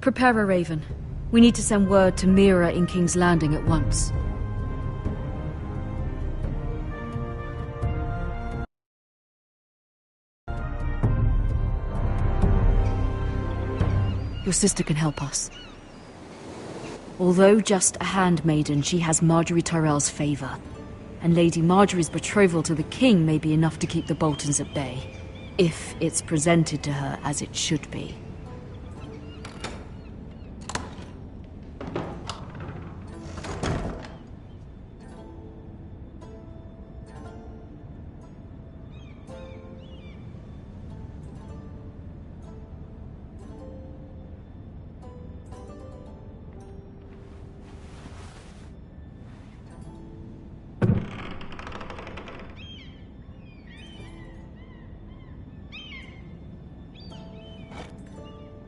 Prepare a raven. We need to send word to Mira in King's Landing at once. Your sister can help us. Although just a handmaiden, she has Marjorie Tyrell's favor. And Lady Marjorie's betrothal to the king may be enough to keep the Boltons at bay. If it's presented to her as it should be.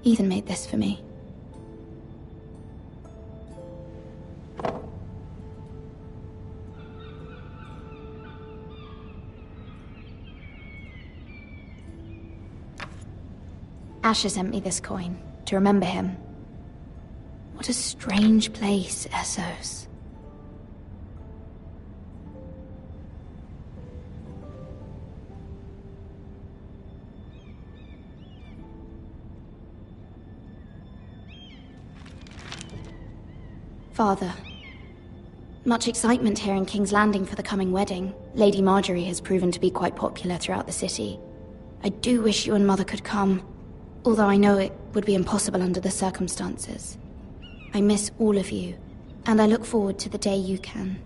Ethan made this for me. Asher sent me this coin to remember him. What a strange place, Essos. Father, much excitement here in King's Landing for the coming wedding. Lady Marjorie has proven to be quite popular throughout the city. I do wish you and Mother could come, although I know it would be impossible under the circumstances. I miss all of you, and I look forward to the day you can.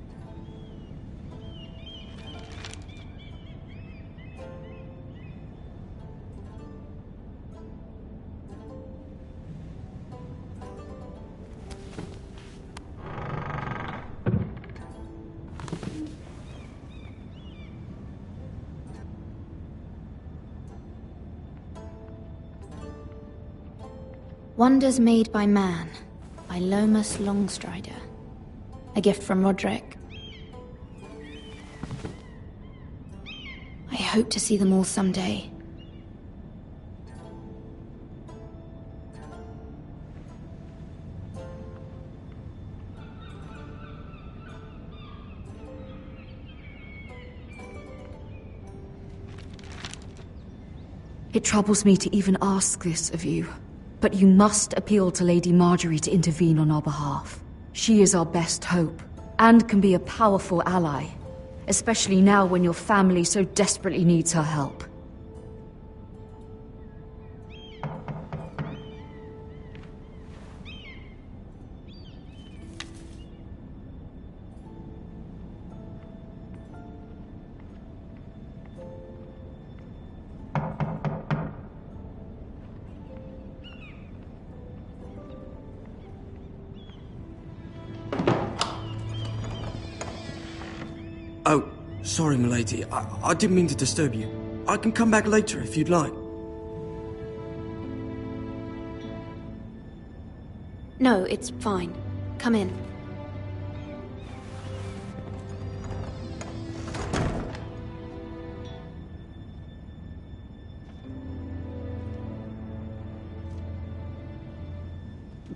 Wonders Made by Man, by Lomas Longstrider. A gift from Roderick. I hope to see them all someday. It troubles me to even ask this of you. But you must appeal to Lady Marjorie to intervene on our behalf. She is our best hope, and can be a powerful ally. Especially now when your family so desperately needs her help. Oh, sorry, milady. I didn't mean to disturb you. I can come back later if you'd like. No, it's fine. Come in.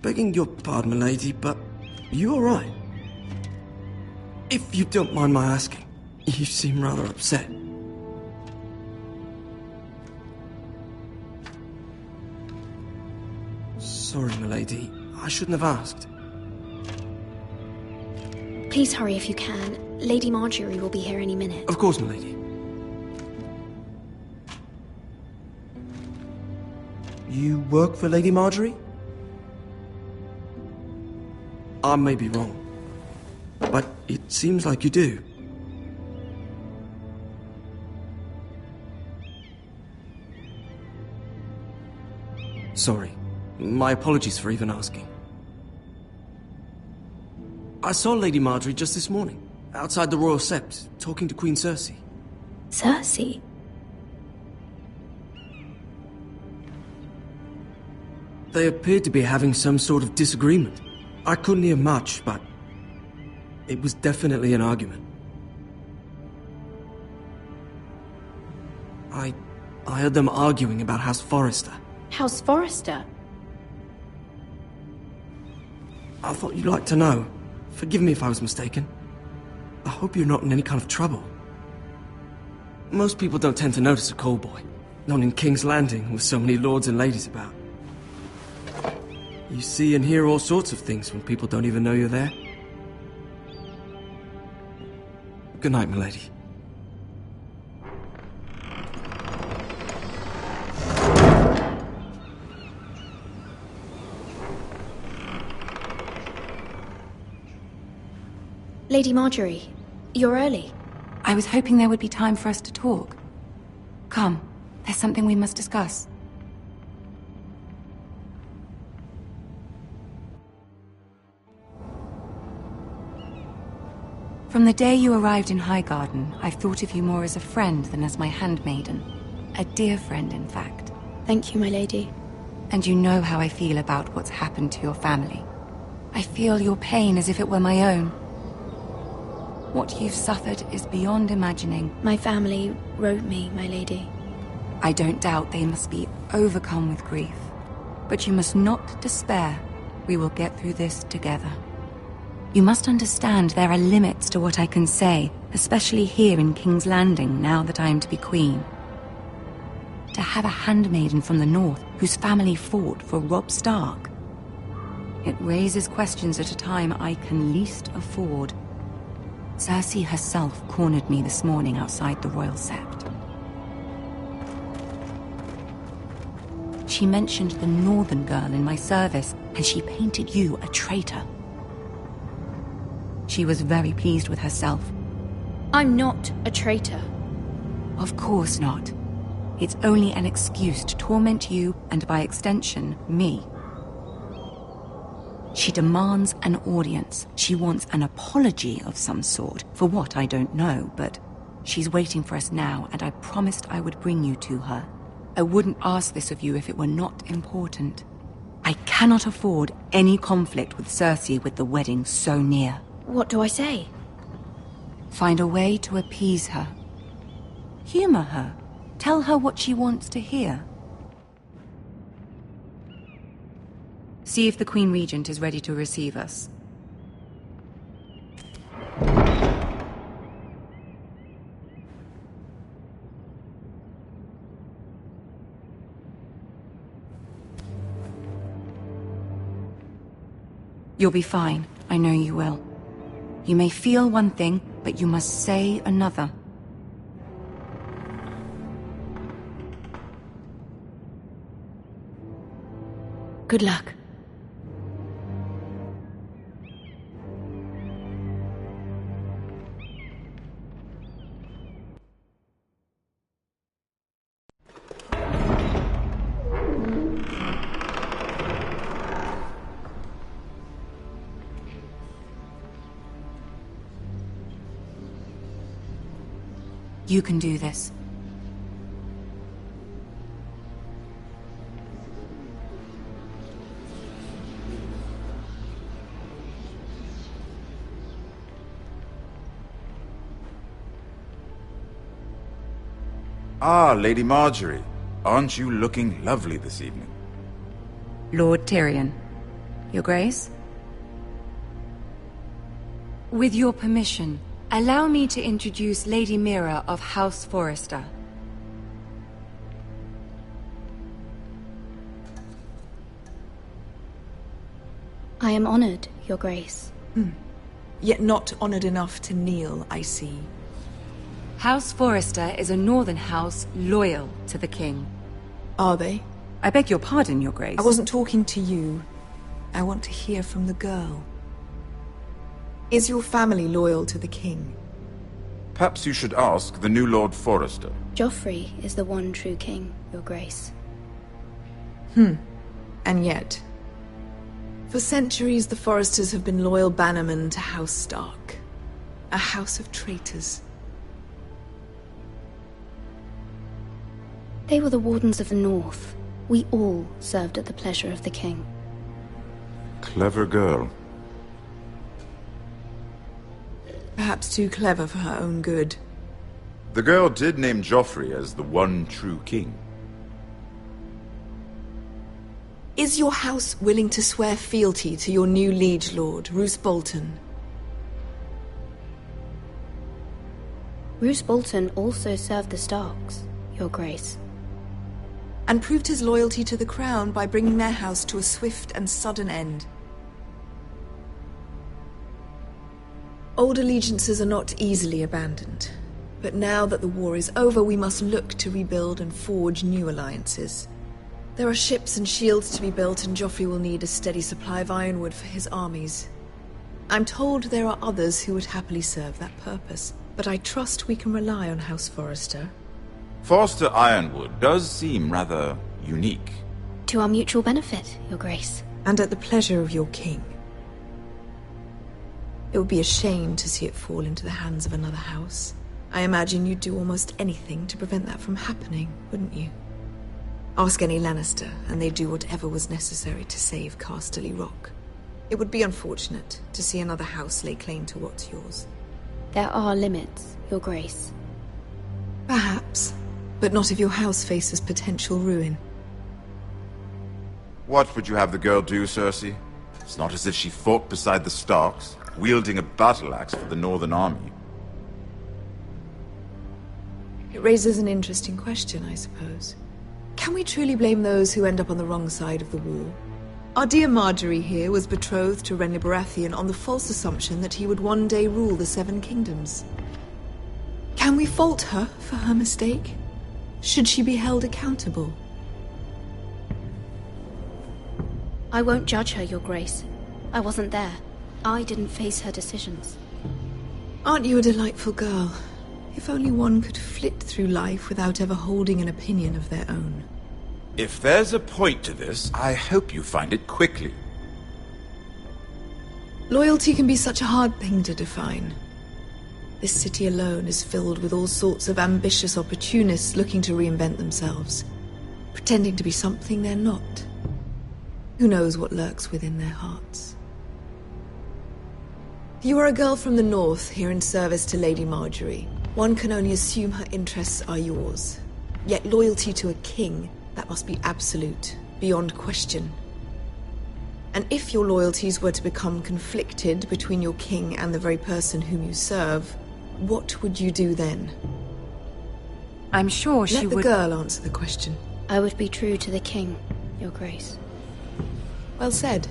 Begging your pardon, milady, but you all right? If you don't mind my asking, you seem rather upset. Sorry, milady. I shouldn't have asked. Please hurry if you can. Lady Marjorie will be here any minute. Of course, milady. You work for Lady Marjorie? I may be wrong, but it seems like you do. Sorry. My apologies for even asking. I saw Lady Marjorie just this morning, outside the Royal Sept, talking to Queen Cersei. Cersei? They appeared to be having some sort of disagreement. I couldn't hear much, but it was definitely an argument. I I heard them arguing about House Forrester. House Forrester? I thought you'd like to know. Forgive me if I was mistaken. I hope you're not in any kind of trouble. Most people don't tend to notice a callboy. Not in King's Landing, with so many lords and ladies about. You see and hear all sorts of things when people don't even know you're there. Good night, milady. Lady Marjorie, you're early. I was hoping there would be time for us to talk. Come, there's something we must discuss. From the day you arrived in Highgarden, I've thought of you more as a friend than as my handmaiden. A dear friend, in fact. Thank you, my lady. And you know how I feel about what's happened to your family. I feel your pain as if it were my own. What you've suffered is beyond imagining. My family wrote me, my lady. I don't doubt they must be overcome with grief. But you must not despair. We will get through this together. You must understand there are limits to what I can say, especially here in King's Landing, now that I am to be queen. To have a handmaiden from the north whose family fought for Robb Stark. It raises questions at a time I can least afford. Cersei herself cornered me this morning outside the Royal Sept. She mentioned the northern girl in my service, and she painted you a traitor. She was very pleased with herself. I'm not a traitor. Of course not. It's only an excuse to torment you, and by extension, me. She demands an audience. She wants an apology of some sort, for what I don't know, but she's waiting for us now, and I promised I would bring you to her. I wouldn't ask this of you if it were not important. I cannot afford any conflict with Cersei with the wedding so near. What do I say? Find a way to appease her. Humor her. Tell her what she wants to hear. See if the Queen Regent is ready to receive us. You'll be fine. I know you will. You may feel one thing, but you must say another. Good luck. You can do this. Ah, Lady Marjorie. Aren't you looking lovely this evening? Lord Tyrion. Your Grace? With your permission, allow me to introduce Lady Mira of House Forrester. I am honored, Your Grace. Yet not honored enough to kneel, I see. House Forrester is a northern house loyal to the king. Are they? I beg your pardon, Your Grace. I wasn't talking to you. I want to hear from the girl. Is your family loyal to the king? Perhaps you should ask the new Lord Forrester. Joffrey is the one true king, Your Grace. And yet, for centuries the Forresters have been loyal bannermen to House Stark. A house of traitors. They were the Wardens of the North. We all served at the pleasure of the king. Clever girl. Perhaps too clever for her own good. The girl did name Joffrey as the one true king. Is your house willing to swear fealty to your new liege lord, Roose Bolton? Roose Bolton also served the Starks, Your Grace. And proved his loyalty to the crown by bringing their house to a swift and sudden end. Old allegiances are not easily abandoned. But now that the war is over, we must look to rebuild and forge new alliances. There are ships and shields to be built, and Joffrey will need a steady supply of ironwood for his armies. I'm told there are others who would happily serve that purpose, but I trust we can rely on House Forrester. Forster Ironwood does seem rather unique. To our mutual benefit, Your Grace. And at the pleasure of your king. It would be a shame to see it fall into the hands of another house. I imagine you'd do almost anything to prevent that from happening, wouldn't you? Ask any Lannister, and they'd do whatever was necessary to save Casterly Rock. It would be unfortunate to see another house lay claim to what's yours. There are limits, Your Grace. Perhaps, but not if your house faces potential ruin. What would you have the girl do, Cersei? It's not as if she fought beside the Starks, wielding a battle axe for the Northern Army. It raises an interesting question, I suppose. Can we truly blame those who end up on the wrong side of the war? Our dear Marjorie here was betrothed to Renly Baratheon on the false assumption that he would one day rule the Seven Kingdoms. Can we fault her for her mistake? Should she be held accountable? I won't judge her, Your Grace. I wasn't there. I didn't face her decisions. Aren't you a delightful girl? If only one could flit through life without ever holding an opinion of their own. If there's a point to this, I hope you find it quickly. Loyalty can be such a hard thing to define. This city alone is filled with all sorts of ambitious opportunists looking to reinvent themselves, pretending to be something they're not. Who knows what lurks within their hearts? You are a girl from the north, here in service to Lady Marjorie. One can only assume her interests are yours. Yet loyalty to a king, that must be absolute, beyond question. And if your loyalties were to become conflicted between your king and the very person whom you serve, what would you do then? I'm sure she would... Let the girl answer the question. I would be true to the king, Your Grace. Well said.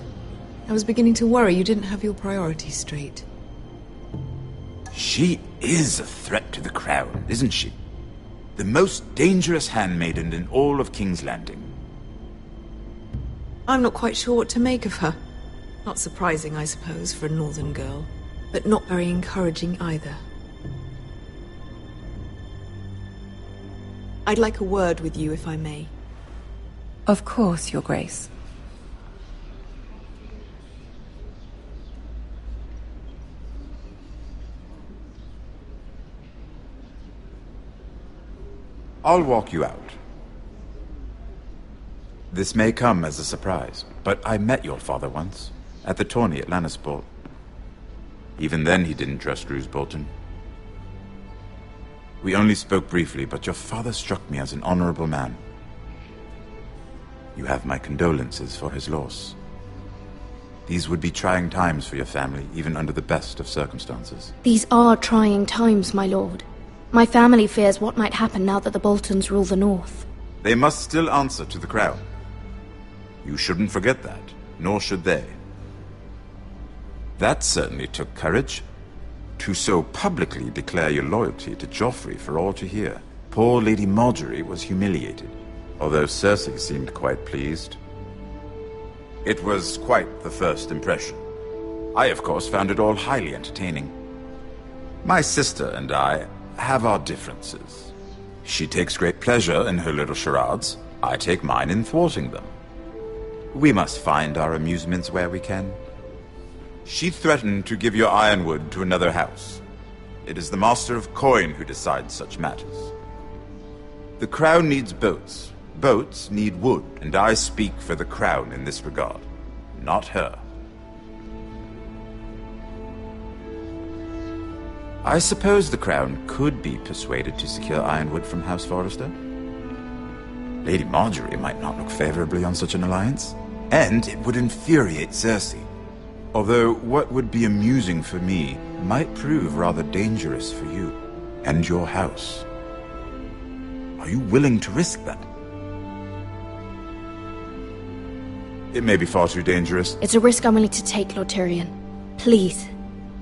I was beginning to worry you didn't have your priorities straight. She is a threat to the crown, isn't she? The most dangerous handmaiden in all of King's Landing. I'm not quite sure what to make of her. Not surprising, I suppose, for a northern girl, but not very encouraging either. I'd like a word with you, if I may. Of course, Your Grace. I'll walk you out. This may come as a surprise, but I met your father once, at the tourney at Lannisport. Even then he didn't trust Roose Bolton. We only spoke briefly, but your father struck me as an honorable man. You have my condolences for his loss. These would be trying times for your family, even under the best of circumstances. These are trying times, my lord. My family fears what might happen now that the Boltons rule the North. They must still answer to the crown. You shouldn't forget that, nor should they. That certainly took courage. To so publicly declare your loyalty to Joffrey for all to hear. Poor Lady Marjorie was humiliated, although Cersei seemed quite pleased. It was quite the first impression. I, of course, found it all highly entertaining. My sister and I have our differences. She takes great pleasure in her little charades. I take mine in thwarting them. We must find our amusements where we can. She threatened to give your ironwood to another house. It is the Master of Coin who decides such matters. The crown needs boats. Boats need wood, and I speak for the crown in this regard, not her. I suppose the crown could be persuaded to secure ironwood from House Forrester. Lady Marjorie might not look favorably on such an alliance. And it would infuriate Cersei. Although what would be amusing for me might prove rather dangerous for you and your house. Are you willing to risk that? It may be far too dangerous. It's a risk I'm willing to take, Lord Tyrion. Please.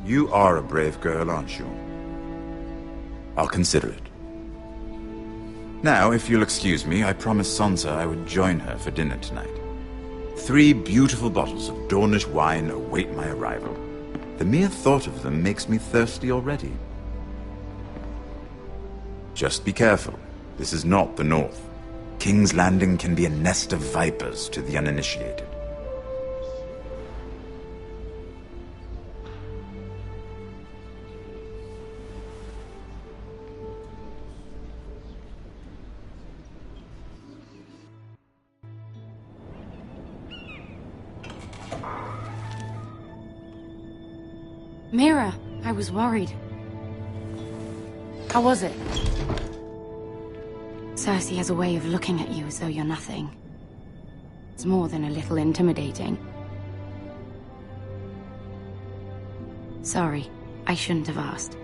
You are a brave girl, aren't you? I'll consider it. Now, if you'll excuse me, I promised Sansa I would join her for dinner tonight. 3 beautiful bottles of Dornish wine await my arrival. The mere thought of them makes me thirsty already. Just be careful. This is not the North. King's Landing can be a nest of vipers to the uninitiated. Mira, I was worried. How was it? Cersei has a way of looking at you as though you're nothing. It's more than a little intimidating. Sorry, I shouldn't have asked.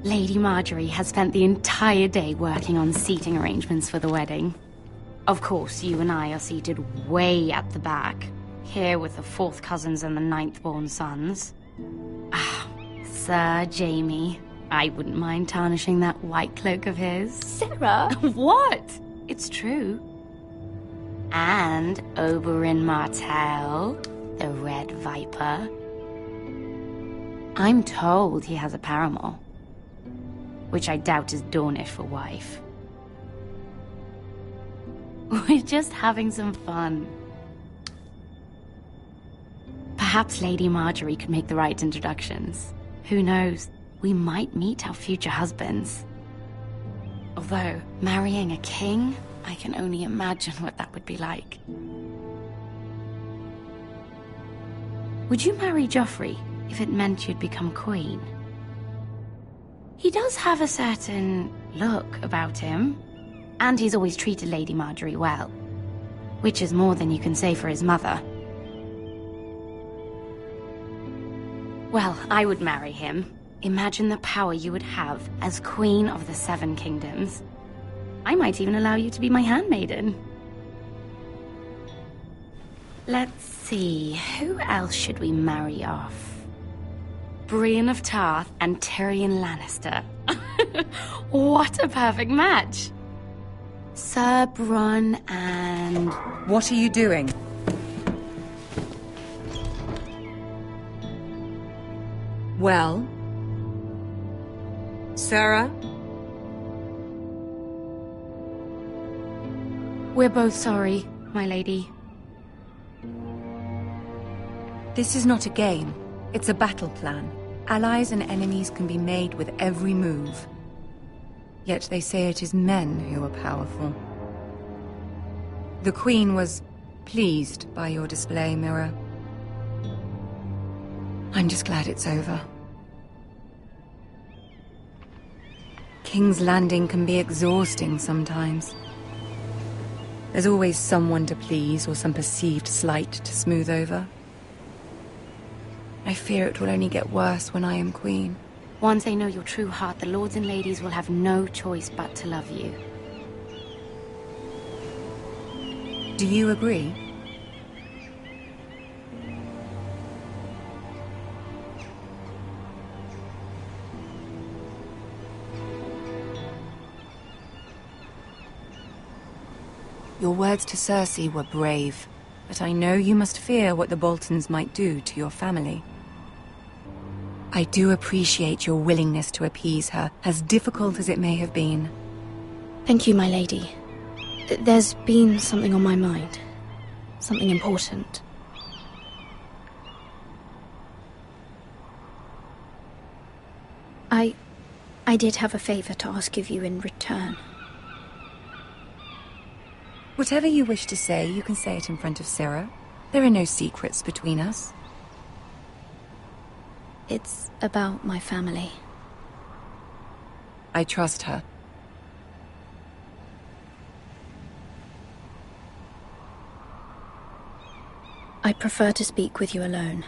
Lady Marjorie has spent the entire day working on seating arrangements for the wedding. Of course, you and I are seated way at the back, here with the 4th cousins and the 9th-born sons. Ah, Sir Jaime. I wouldn't mind tarnishing that white cloak of his. Sarah! What? It's true. And Oberyn Martell, the Red Viper. I'm told he has a paramour, which I doubt is Dornish for wife. We're just having some fun. Perhaps Lady Marjorie could make the right introductions. Who knows? We might meet our future husbands. Although, marrying a king, I can only imagine what that would be like. Would you marry Joffrey if it meant you'd become queen? He does have a certain look about him, and he's always treated Lady Marjorie well, which is more than you can say for his mother. Well, I would marry him. Imagine the power you would have as Queen of the 7 Kingdoms. I might even allow you to be my handmaiden. Let's see, who else should we marry off? Brienne of Tarth and Tyrion Lannister. What a perfect match! Sir Bronn and... What are you doing? Well? Sarah? We're both sorry, my lady. This is not a game. It's a battle plan. Allies and enemies can be made with every move. Yet they say it is men who are powerful. The Queen was pleased by your display, Mira. I'm just glad it's over. King's Landing can be exhausting sometimes. There's always someone to please or some perceived slight to smooth over. I fear it will only get worse when I am queen. Once they know your true heart, the lords and ladies will have no choice but to love you. Do you agree? Your words to Cersei were brave, but I know you must fear what the Boltons might do to your family. I do appreciate your willingness to appease her, as difficult as it may have been. Thank you, my lady. There's been something on my mind. Something important. I did have a favor to ask of you in return. Whatever you wish to say, you can say it in front of Sarah. There are no secrets between us. It's about my family. I trust her. I prefer to speak with you alone.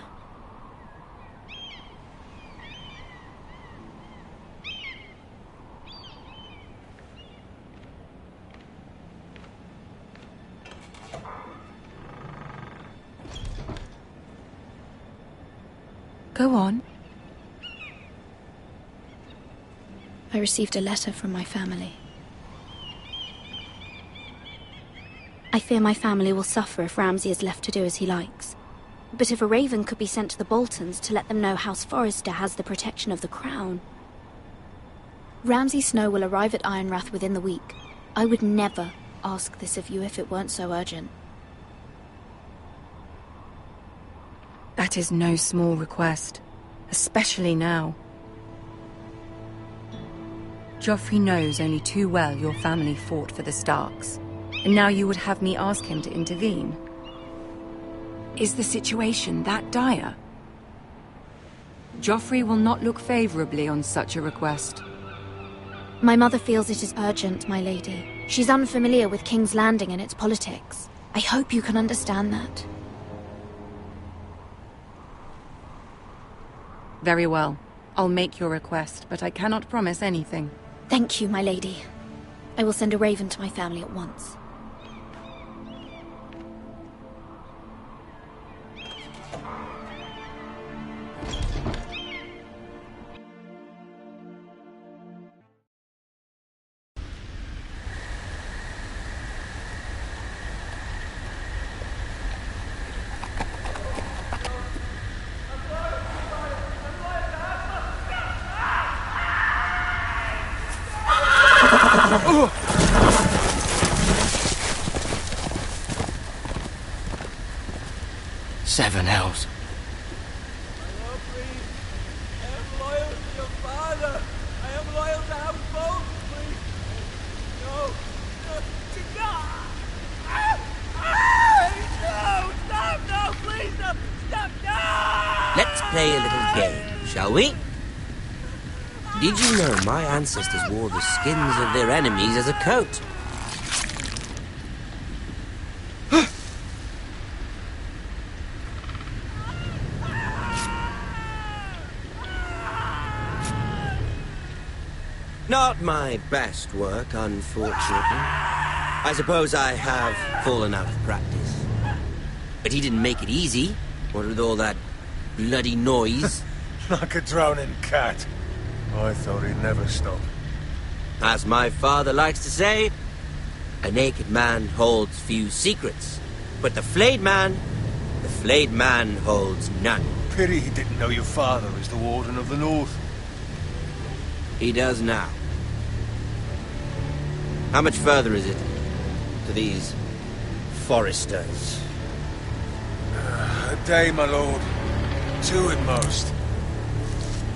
Go on. I received a letter from my family. I fear my family will suffer if Ramsay is left to do as he likes. But if a raven could be sent to the Boltons to let them know House Forrester has the protection of the crown... Ramsay Snow will arrive at Ironrath within the week. I would never ask this of you if it weren't so urgent. That is no small request, especially now. Joffrey knows only too well your family fought for the Starks, and now you would have me ask him to intervene. Is the situation that dire? Joffrey will not look favorably on such a request. My mother feels it is urgent, my lady. She's unfamiliar with King's Landing and its politics. I hope you can understand that. Very well. I'll make your request, but I cannot promise anything. Thank you, my lady. I will send a raven to my family at once. Seven hells. Let's play a little game, shall we? Did you know my ancestors wore the skins of their enemies as a coat? Not my best work, unfortunately. I suppose I have fallen out of practice. But he didn't make it easy, what with all that bloody noise. Like a drowning cat. I thought he'd never stop. As my father likes to say, a naked man holds few secrets. But the flayed man holds none. Pity he didn't know your father is the Warden of the North. He does now. How much further is it to these Foresters? A day, my lord. 2 at most.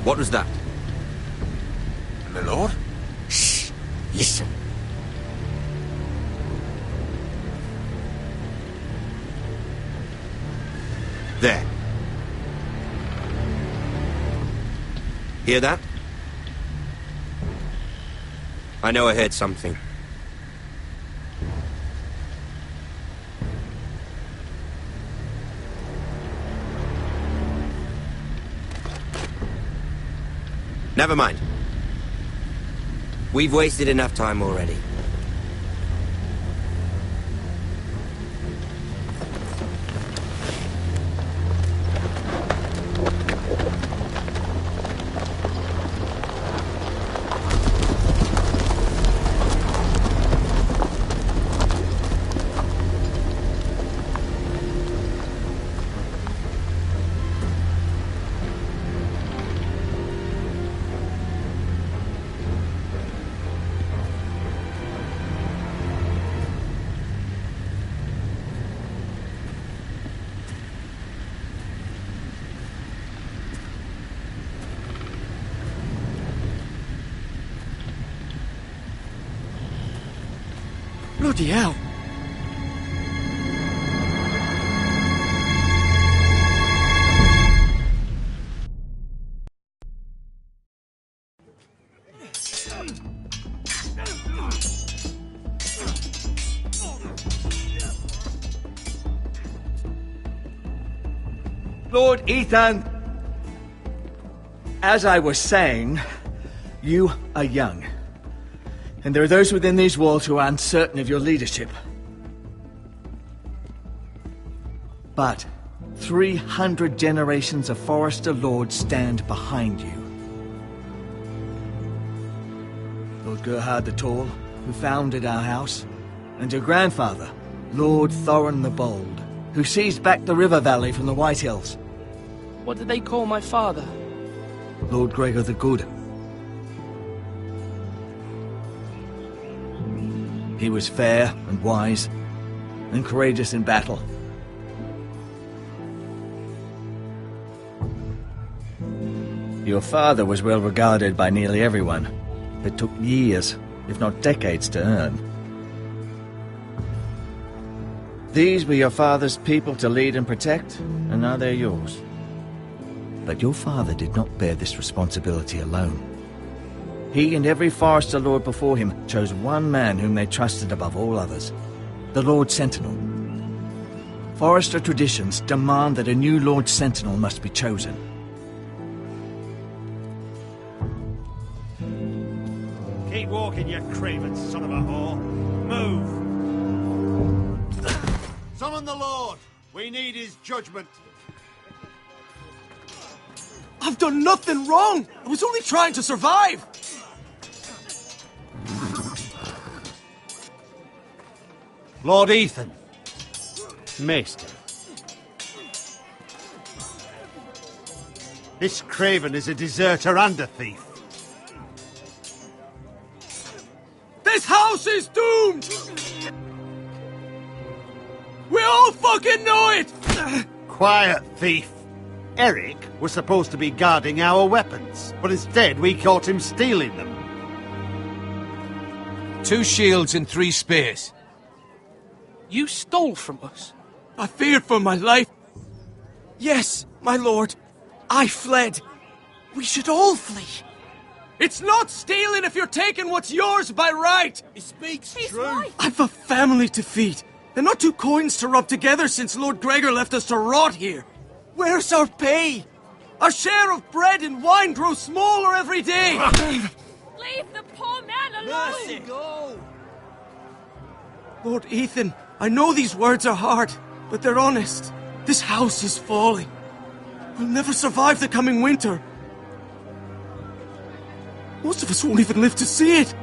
What was that? My lord? Shh! Listen. There. Hear that? I know I heard something. Never mind. We've wasted enough time already. Bloody hell! Lord Ethan! As I was saying, you are young. And there are those within these walls who are uncertain of your leadership. But 300 generations of Forester Lords stand behind you. Lord Gerhard the Tall, who founded our house, and your grandfather, Lord Thorin the Bold, who seized back the river valley from the White Hills. What did they call my father? Lord Gregor the Good. He was fair and wise, and courageous in battle. Your father was well regarded by nearly everyone. It took years, if not decades, to earn. These were your father's people to lead and protect, and now they're yours. But your father did not bear this responsibility alone. He and every Forester Lord before him chose one man whom they trusted above all others, the Lord Sentinel. Forester traditions demand that a new Lord Sentinel must be chosen. Keep walking, you craven son of a whore. Move! Summon the Lord! We need his judgment. I've done nothing wrong! I was only trying to survive! Lord Ethan. Maester. This craven is a deserter and a thief. This house is doomed! We all fucking know it! Quiet, thief. Eric was supposed to be guarding our weapons, but instead we caught him stealing them. 2 shields and 3 spears. You stole from us? I feared for my life. Yes, my lord. I fled. We should all flee. It's not stealing if you're taking what's yours by right. He speaks He's true. right. I've a family to feed, and not 2 coins to rub together since Lord Gregor left us to rot here. Where's our pay? Our share of bread and wine grows smaller every day. Leave the poor man alone! Mercy, go! Lord Ethan, I know these words are hard, but they're honest. This house is falling. We'll never survive the coming winter. Most of us won't even live to see it.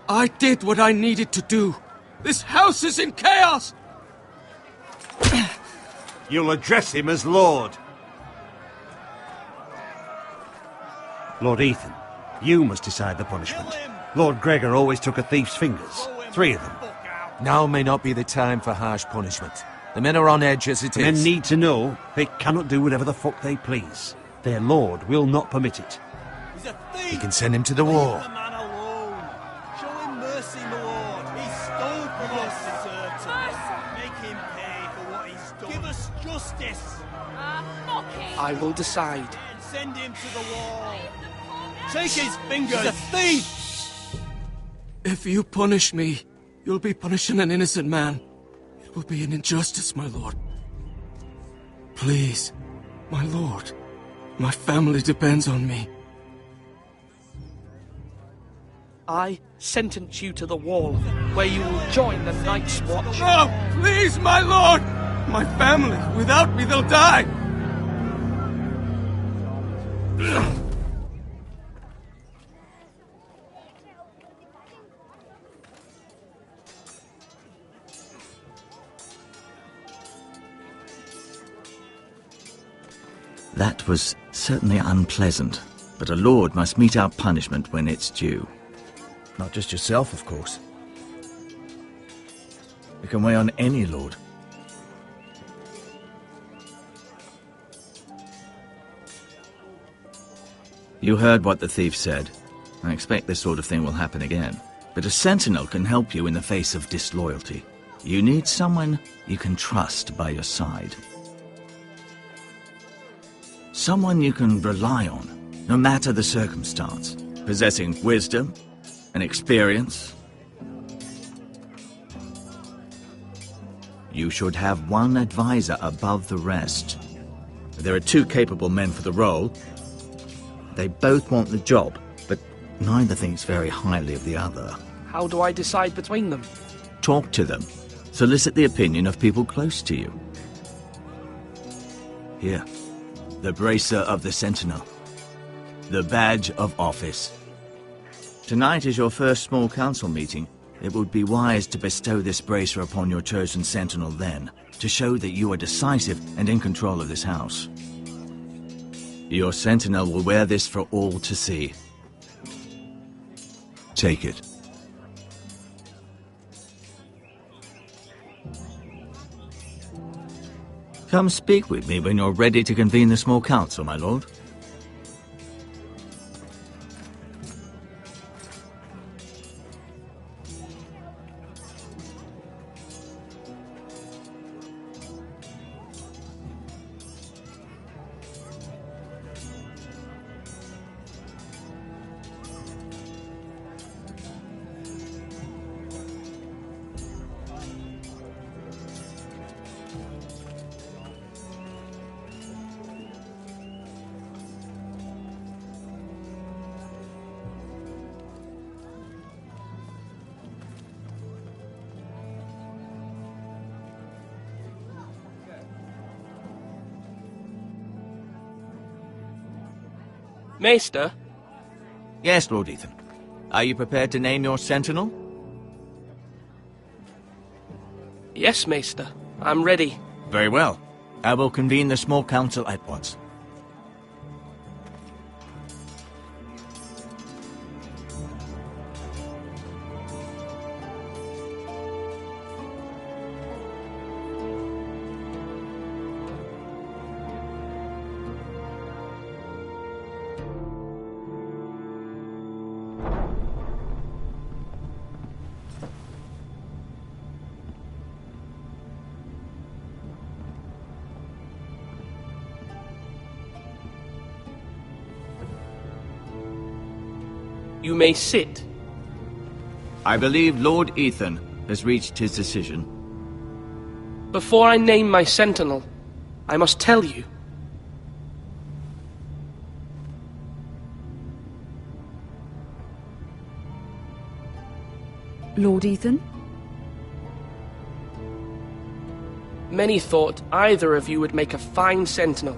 I did what I needed to do. This house is in chaos! You'll address him as Lord. Lord Ethan, you must decide the punishment. Lord Gregor always took a thief's fingers. 3 of them. Now may not be the time for harsh punishment. The men are on edge as it The is. men need to know they cannot do whatever the fuck they please. Their lord will not permit it. He's a thief! You can send him to the war. Leave the man alone. Show him mercy, my lord. He stole from us. Deserter. Make him pay for what he's done. Give us justice. Mocking! I will decide. Send him to the wall. Take his fingers. He's a thief! If you punish me, you'll be punishing an innocent man. It will be an injustice, my lord. Please, my lord. My family depends on me. I sentence you to the wall, where you will join the Night's Watch. No, please, my lord! My family, without me, they'll die! That was certainly unpleasant, but a lord must mete out punishment when it's due. Not just yourself, of course. It can weigh on any lord. You heard what the thief said. I expect this sort of thing will happen again. But a sentinel can help you in the face of disloyalty. You need someone you can trust by your side. Someone you can rely on, no matter the circumstance, possessing wisdom and experience You should have one advisor above the rest. There are 2 capable men for the role. They both want the job, but neither thinks very highly of the other. How do I decide between them? Talk to them. Solicit the opinion of people close to you. Here, the bracer of the Sentinel. The badge of office. Tonight is your first small council meeting. It would be wise to bestow this bracer upon your chosen Sentinel then, to show that you are decisive and in control of this house. Your Sentinel will wear this for all to see. Take it. Come speak with me when you're ready to convene the small council, my lord. Maester? Yes, Lord Ethan. Are you prepared to name your Sentinel? Yes, Maester. I'm ready. Very well. I will convene the small council at once. You may sit. I believe Lord Ethan has reached his decision. Before I name my Sentinel, I must tell you. Lord Ethan? Many thought either of you would make a fine Sentinel,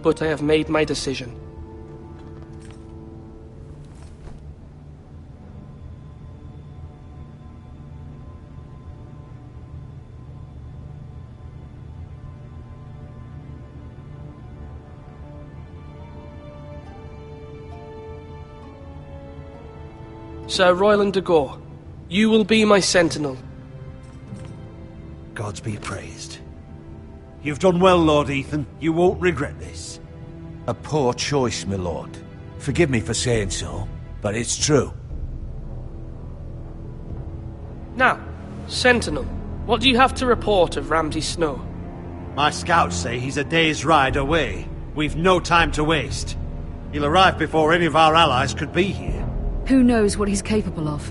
but I have made my decision. Sir Royland de Gore, you will be my Sentinel. Gods be praised. You've done well, Lord Ethan. You won't regret this. A poor choice, my lord. Forgive me for saying so, but it's true. Now, Sentinel, what do you have to report of Ramsay Snow? My scouts say he's a day's ride away. We've no time to waste. He'll arrive before any of our allies could be here. Who knows what he's capable of?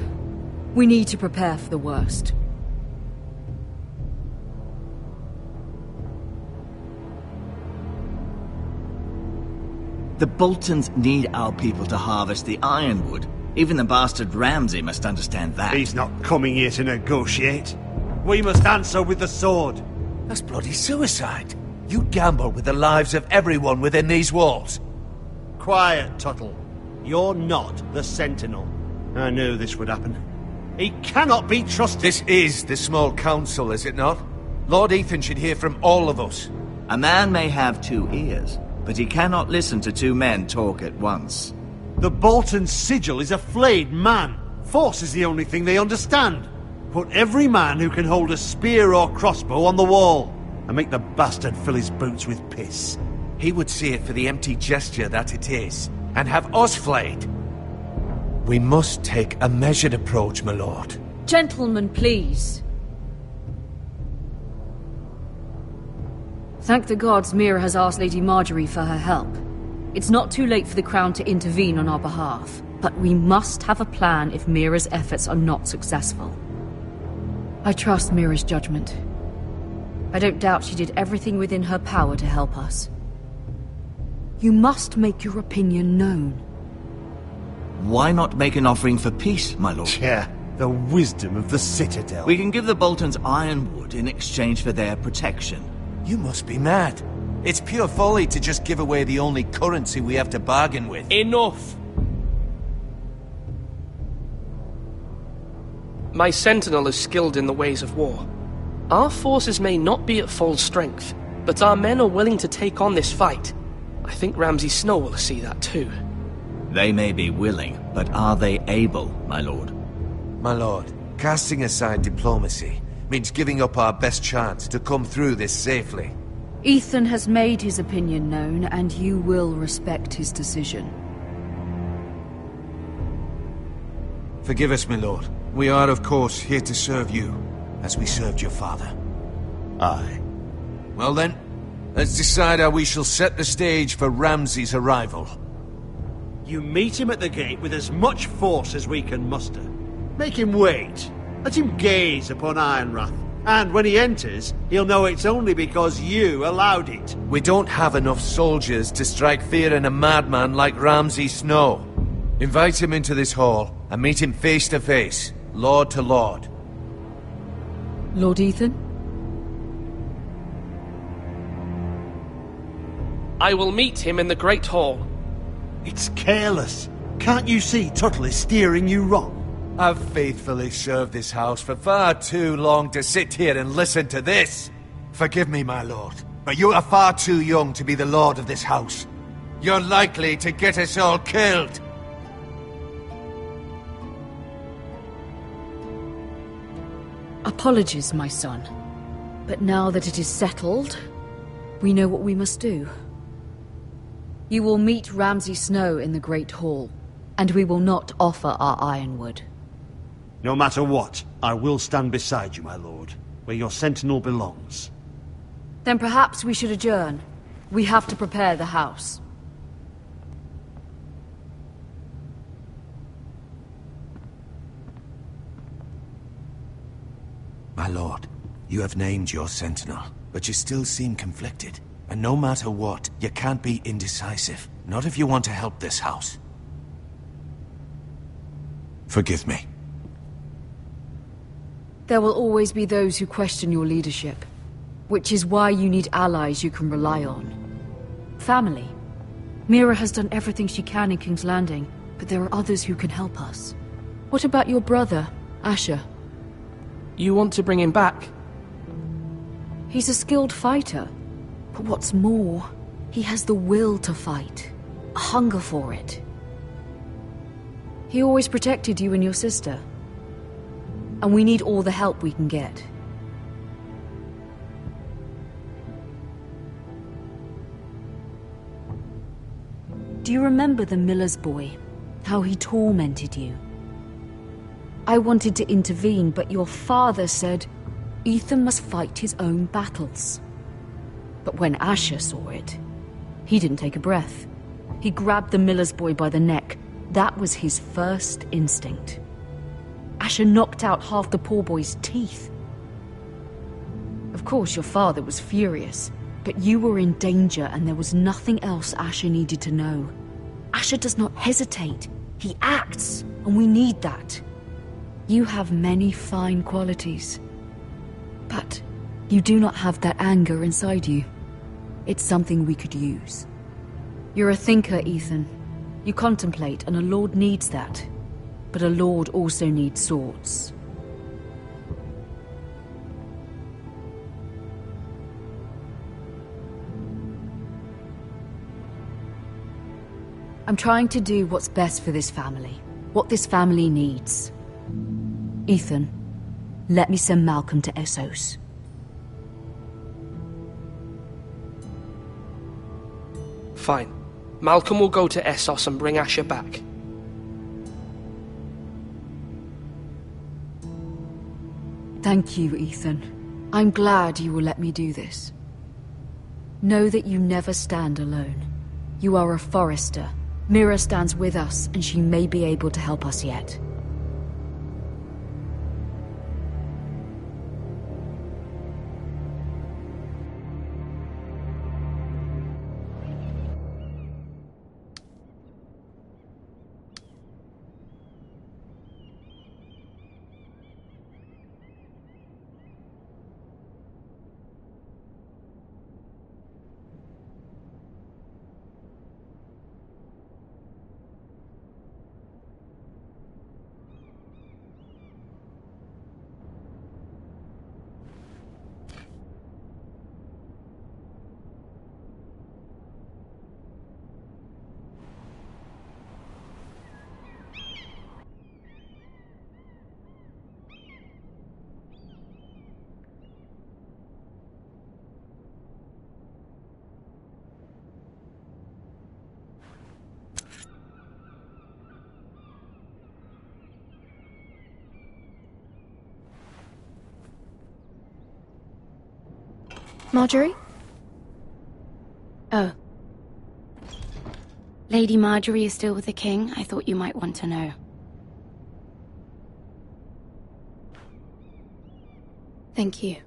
We need to prepare for the worst. The Boltons need our people to harvest the ironwood. Even the bastard Ramsay must understand that. He's not coming here to negotiate. We must answer with the sword. That's bloody suicide. You gamble with the lives of everyone within these walls. Quiet, Tuttle. You're not the Sentinel. I knew this would happen. He cannot be trusted. This is the small council, is it not? Lord Ethan should hear from all of us. A man may have 2 ears, but he cannot listen to 2 men talk at once. The Bolton sigil is a flayed man. Force is the only thing they understand. Put every man who can hold a spear or crossbow on the wall, and make the bastard fill his boots with piss. He would see it for the empty gesture that it is, and have us flayed. We must take a measured approach, my lord. Gentlemen, please. Thank the gods Mira has asked Lady Marjorie for her help. It's not too late for the Crown to intervene on our behalf, but we must have a plan if Mira's efforts are not successful. I trust Mira's judgment. I don't doubt she did everything within her power to help us. You must make your opinion known. Why not make an offering for peace, my lord? Yeah, the wisdom of the Citadel. We can give the Boltons ironwood in exchange for their protection. You must be mad. It's pure folly to just give away the only currency we have to bargain with. Enough! My sentinel is skilled in the ways of war. Our forces may not be at full strength, but our men are willing to take on this fight. I think Ramsay Snow will see that too. They may be willing, but are they able, my lord? My lord, casting aside diplomacy means giving up our best chance to come through this safely. Ethan has made his opinion known, and you will respect his decision. Forgive us, my lord. We are, of course, here to serve you, as we served your father. Aye. Well then, let's decide how we shall set the stage for Ramsay's arrival. You meet him at the gate with as much force as we can muster. Make him wait. Let him gaze upon Ironrath. And when he enters, he'll know it's only because you allowed it. We don't have enough soldiers to strike fear in a madman like Ramsay Snow. Invite him into this hall and meet him face to face, lord to lord. Lord Ethan? I will meet him in the Great Hall. It's careless. Can't you see Tuttle is steering you wrong? I've faithfully served this house for far too long to sit here and listen to this. Forgive me, my lord, but you are far too young to be the lord of this house. You're likely to get us all killed. Apologies, my son. But now that it is settled, we know what we must do. You will meet Ramsay Snow in the Great Hall, and we will not offer our ironwood. No matter what, I will stand beside you, my lord, where your sentinel belongs. Then perhaps we should adjourn. We have to prepare the house. My lord, you have named your sentinel, but you still seem conflicted. And no matter what, you can't be indecisive. Not if you want to help this house. Forgive me. There will always be those who question your leadership, which is why you need allies you can rely on. Family. Mira has done everything she can in King's Landing, but there are others who can help us. What about your brother, Asher? You want to bring him back? He's a skilled fighter, but what's more, he has the will to fight, a hunger for it. He always protected you and your sister. And we need all the help we can get. Do you remember the miller's boy? How he tormented you? I wanted to intervene, but your father said Ethan must fight his own battles. But when Asher saw it, he didn't take a breath. He grabbed the miller's boy by the neck. That was his first instinct. Asher knocked out half the poor boy's teeth. Of course, your father was furious, but you were in danger and there was nothing else Asher needed to know. Asher does not hesitate. He acts, and we need that. You have many fine qualities, but you do not have that anger inside you. It's something we could use. You're a thinker, Ethan. You contemplate, and a lord needs that. But a lord also needs swords. I'm trying to do what's best for this family. What this family needs. Ethan, let me send Malcolm to Essos. Fine. Malcolm will go to Essos and bring Asher back. Thank you, Ethan. I'm glad you will let me do this. Know that you never stand alone. You are a Forester. Mira stands with us, and she may be able to help us yet. Marjorie? Oh. Lady Marjorie is still with the king. I thought you might want to know. Thank you.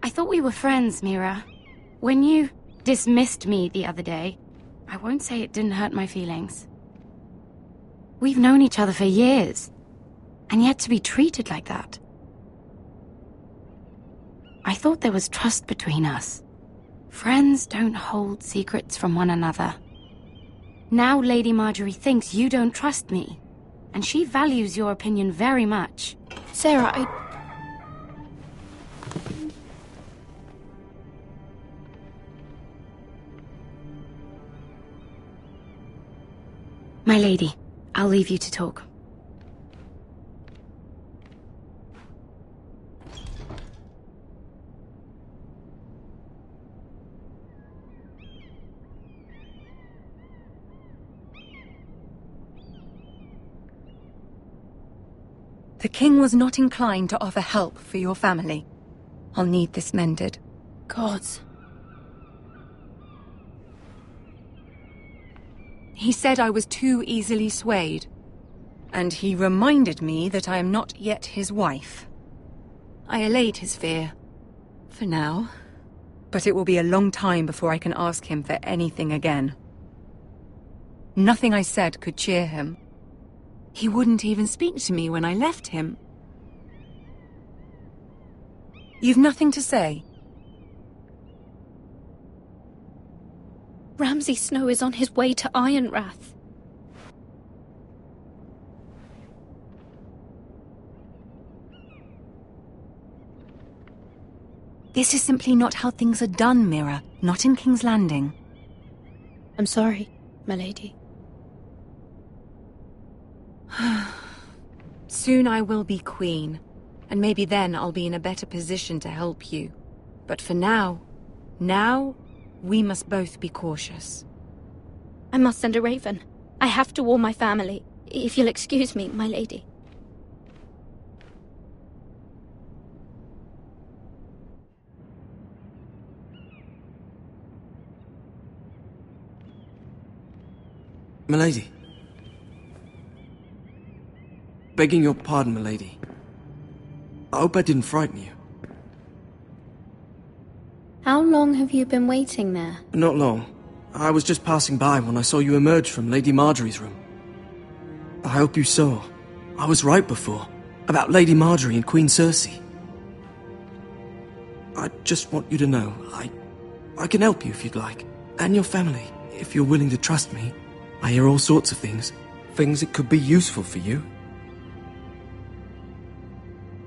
I thought we were friends, Mira. When you dismissed me the other day, I won't say it didn't hurt my feelings. We've known each other for years, and yet to be treated like that. I thought there was trust between us. Friends don't hold secrets from one another. Now Lady Marjorie thinks you don't trust me, and she values your opinion very much. Sarah, My lady, I'll leave you to talk. The king was not inclined to offer help for your family. I'll need this mended. Gods. He said I was too easily swayed. And he reminded me that I am not yet his wife. I allayed his fear. For now. But it will be a long time before I can ask him for anything again. Nothing I said could cheer him. He wouldn't even speak to me when I left him. You've nothing to say? Ramsay Snow is on his way to Ironrath. This is simply not how things are done, Mira. Not in King's Landing. I'm sorry, my lady. Soon I will be queen, and maybe then I'll be in a better position to help you. But for now, we must both be cautious. I must send a raven. I have to warn my family. If you'll excuse me, my lady. Milady. Begging your pardon, milady. I hope I didn't frighten you. How long have you been waiting there? Not long. I was just passing by when I saw you emerge from Lady Marjorie's room. I hope you saw. I was right before. About Lady Marjorie and Queen Cersei. I just want you to know, I can help you if you'd like. And your family, if you're willing to trust me. I hear all sorts of things. Things that could be useful for you.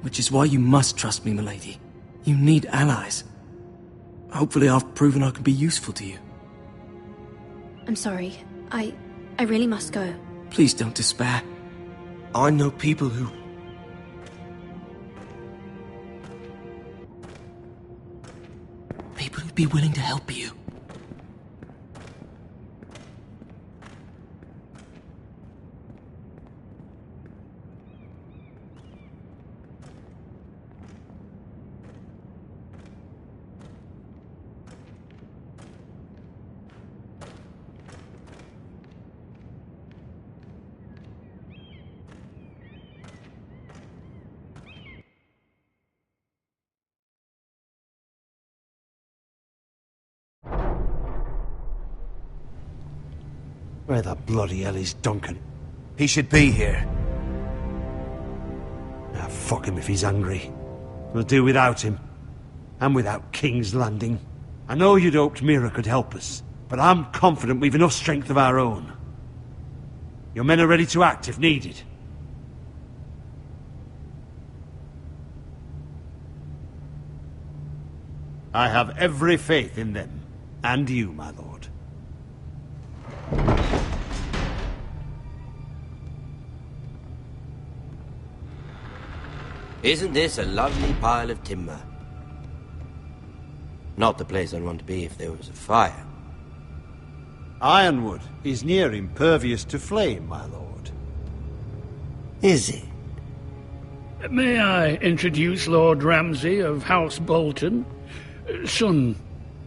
Which is why you must trust me, milady. You need allies. Hopefully I've proven I can be useful to you. I'm sorry. I really must go. Please don't despair. I know people who... People who'd be willing to help you. Where the bloody hell is Duncan? He should be here. Ah, fuck him if he's angry. We'll do without him. And without King's Landing. I know you'd hoped Mira could help us, but I'm confident we've enough strength of our own. Your men are ready to act if needed. I have every faith in them. And you, my lord. Isn't this a lovely pile of timber? Not the place I'd want to be if there was a fire. Ironwood is near impervious to flame, my lord. Is it? May I introduce Lord Ramsay of House Bolton, son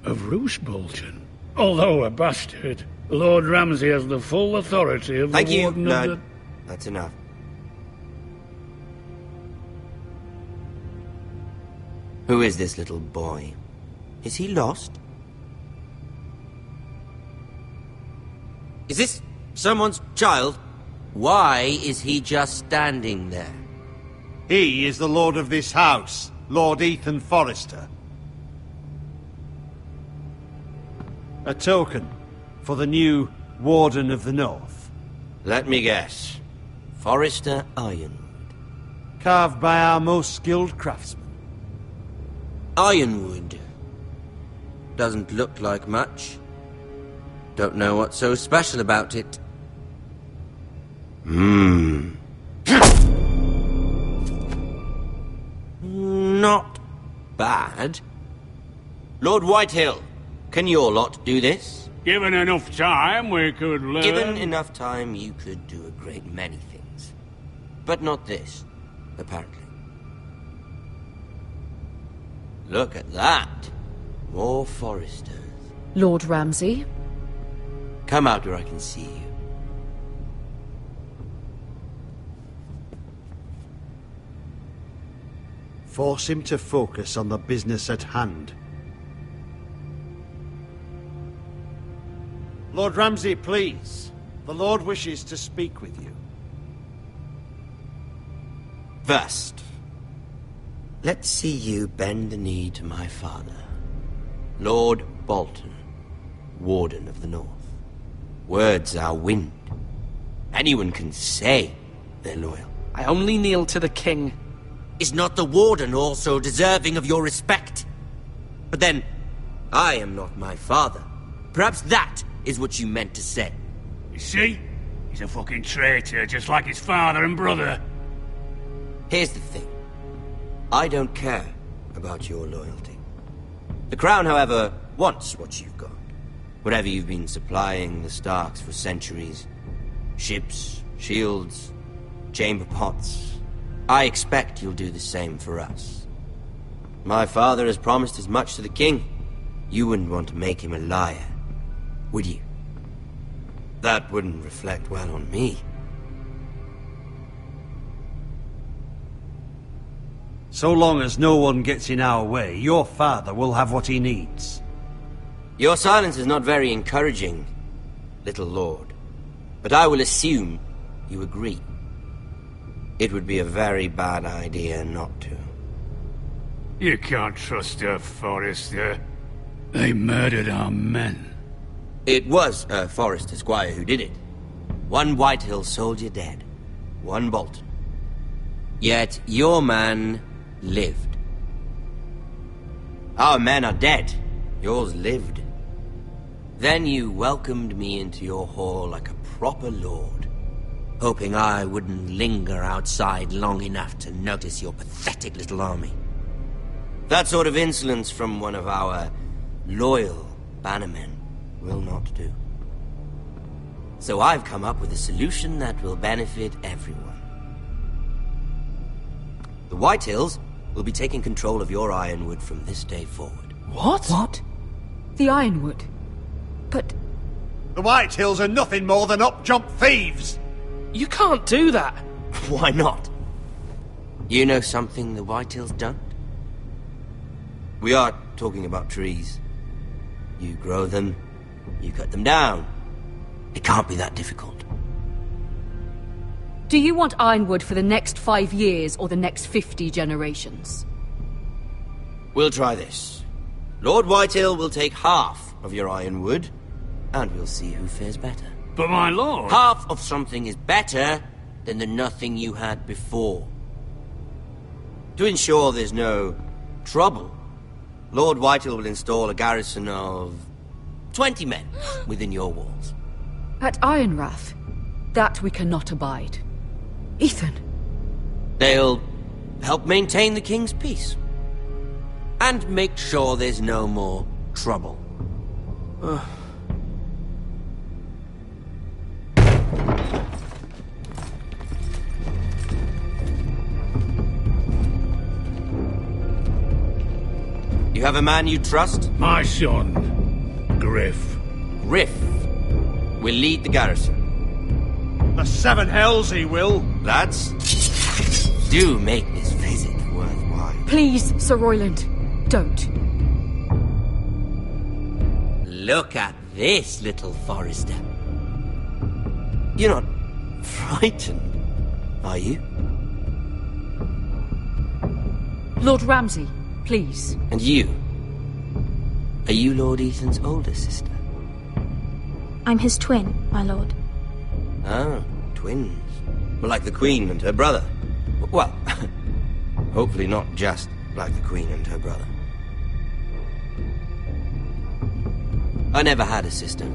of Roose Bolton. Although a bastard, Lord Ramsay has the full authority of Thank the you, Warden Lord. of the... That's enough. Who is this little boy? Is he lost? Is this someone's child? Why is he just standing there? He is the lord of this house, Lord Ethan Forrester. A token for the new Warden of the North. Let me guess. Forrester Ironwood. Carved by our most skilled craftsmen. Ironwood. Doesn't look like much. Don't know what's so special about it. Not bad. Lord Whitehill, can your lot do this? Given enough time, we could learn... Given enough time, you could do a great many things. But not this, apparently. Look at that. More Forresters. Lord Ramsay? Come out where I can see you. Force him to focus on the business at hand. Lord Ramsay, please. The Lord wishes to speak with you. First, let's see you bend the knee to my father, Lord Bolton, Warden of the North. Words are wind. Anyone can say they're loyal. I only kneel to the king. Is not the Warden also deserving of your respect? But then, I am not my father. Perhaps that is what you meant to say. You see? He's a fucking traitor, just like his father and brother. Here's the thing. I don't care about your loyalty. The Crown, however, wants what you've got. Whatever you've been supplying the Starks for centuries. Ships, shields, chamber pots. I expect you'll do the same for us. My father has promised as much to the king. You wouldn't want to make him a liar, would you? That wouldn't reflect well on me. So long as no one gets in our way, your father will have what he needs. Your silence is not very encouraging, little lord. But I will assume you agree. It would be a very bad idea not to. You can't trust her, Forrester. They murdered our men. It was a Forrester squire who did it. One Whitehill soldier dead. One Bolton. Yet your man lived. Our men are dead. Yours lived. Then you welcomed me into your hall like a proper lord, hoping I wouldn't linger outside long enough to notice your pathetic little army. That sort of insolence from one of our loyal bannermen will not do. So I've come up with a solution that will benefit everyone. The Whitehills will be taking control of your Ironwood from this day forward. What? What? The Ironwood? But... The Whitehills are nothing more than up-jump thieves! You can't do that! Why not? You know something the Whitehills don't? We are talking about trees. You grow them, you cut them down. It can't be that difficult. Do you want Ironwood for the next 5 years or the next 50 generations? We'll try this. Lord Whitehill will take half of your Ironwood, and we'll see who fares better. But my lord... Half of something is better than the nothing you had before. To ensure there's no trouble, Lord Whitehill will install a garrison of 20 men within your walls. At Ironrath? That we cannot abide. Ethan! They'll help maintain the king's peace. And make sure there's no more trouble. have a man you trust? My son, Griff. Griff will lead the garrison. The seven hells he will. Lads, do make this visit worthwhile. Please, Sir Royland, don't. Look at this, little Forester. You're not frightened, are you? Lord Ramsay, please. And you? Are you Lord Ethan's older sister? I'm his twin, my lord. Ah, twins. Well, like the Queen and her brother. Well, hopefully not just like the Queen and her brother. I never had a sister.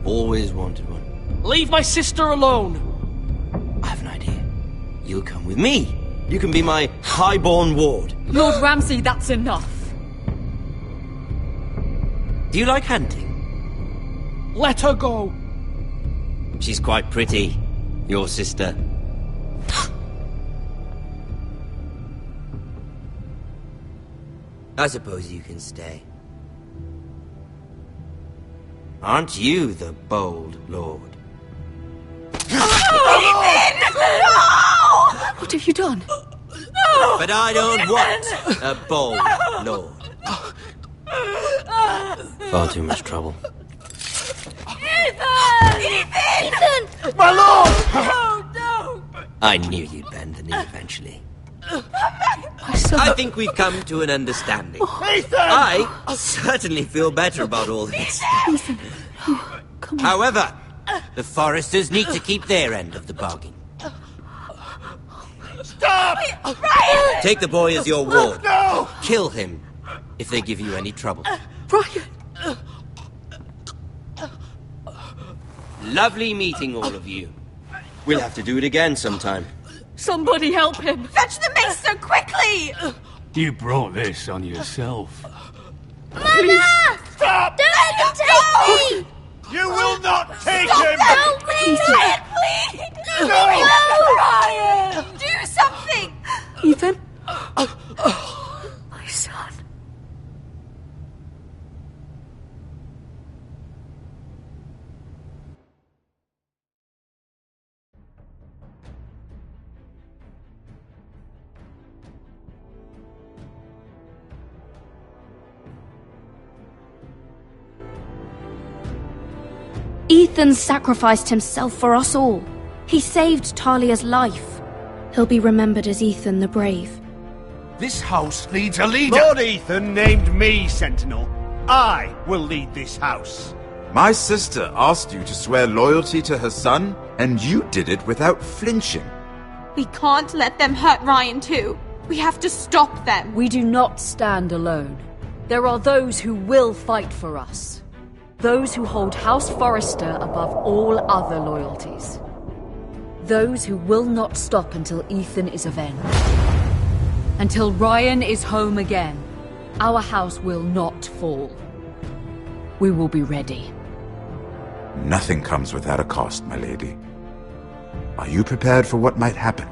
Always wanted one. Leave my sister alone! I have an idea. You'll come with me. You can be my highborn ward. Lord Ramsay, that's enough. Do you like hunting? Let her go! She's quite pretty, your sister. I suppose you can stay. Aren't you the bold lord? What have you done? But I don't want a bold lord. Far too much trouble. Ethan! My lord! No! I knew you'd bend the knee eventually. My son. I think we've come to an understanding. Ethan! I certainly feel better about all this. Ethan. Oh, come on. However, the Foresters need to keep their end of the bargain. Stop! Ryan! Take the boy as your ward. No! Kill him if they give you any trouble. Ryan! Lovely meeting all of you. We'll have to do it again sometime. Somebody help him! Fetch the mace so quickly! You brought this on yourself. Mother! Stop! Don't let him take me! You will not take Stop! him! Help me! Ryan, please! No! Ryan! Do something! Ethan? My son. Ethan sacrificed himself for us all. He saved Talia's life. He'll be remembered as Ethan the Brave. This house needs a leader. Lord Ethan named me Sentinel. I will lead this house. My sister asked you to swear loyalty to her son, and you did it without flinching. We can't let them hurt Ryan too. We have to stop them. We do not stand alone. There are those who will fight for us. Those who hold House Forrester above all other loyalties. Those who will not stop until Ethan is avenged. Until Ryan is home again, our house will not fall. We will be ready. Nothing comes without a cost, my lady. Are you prepared for what might happen?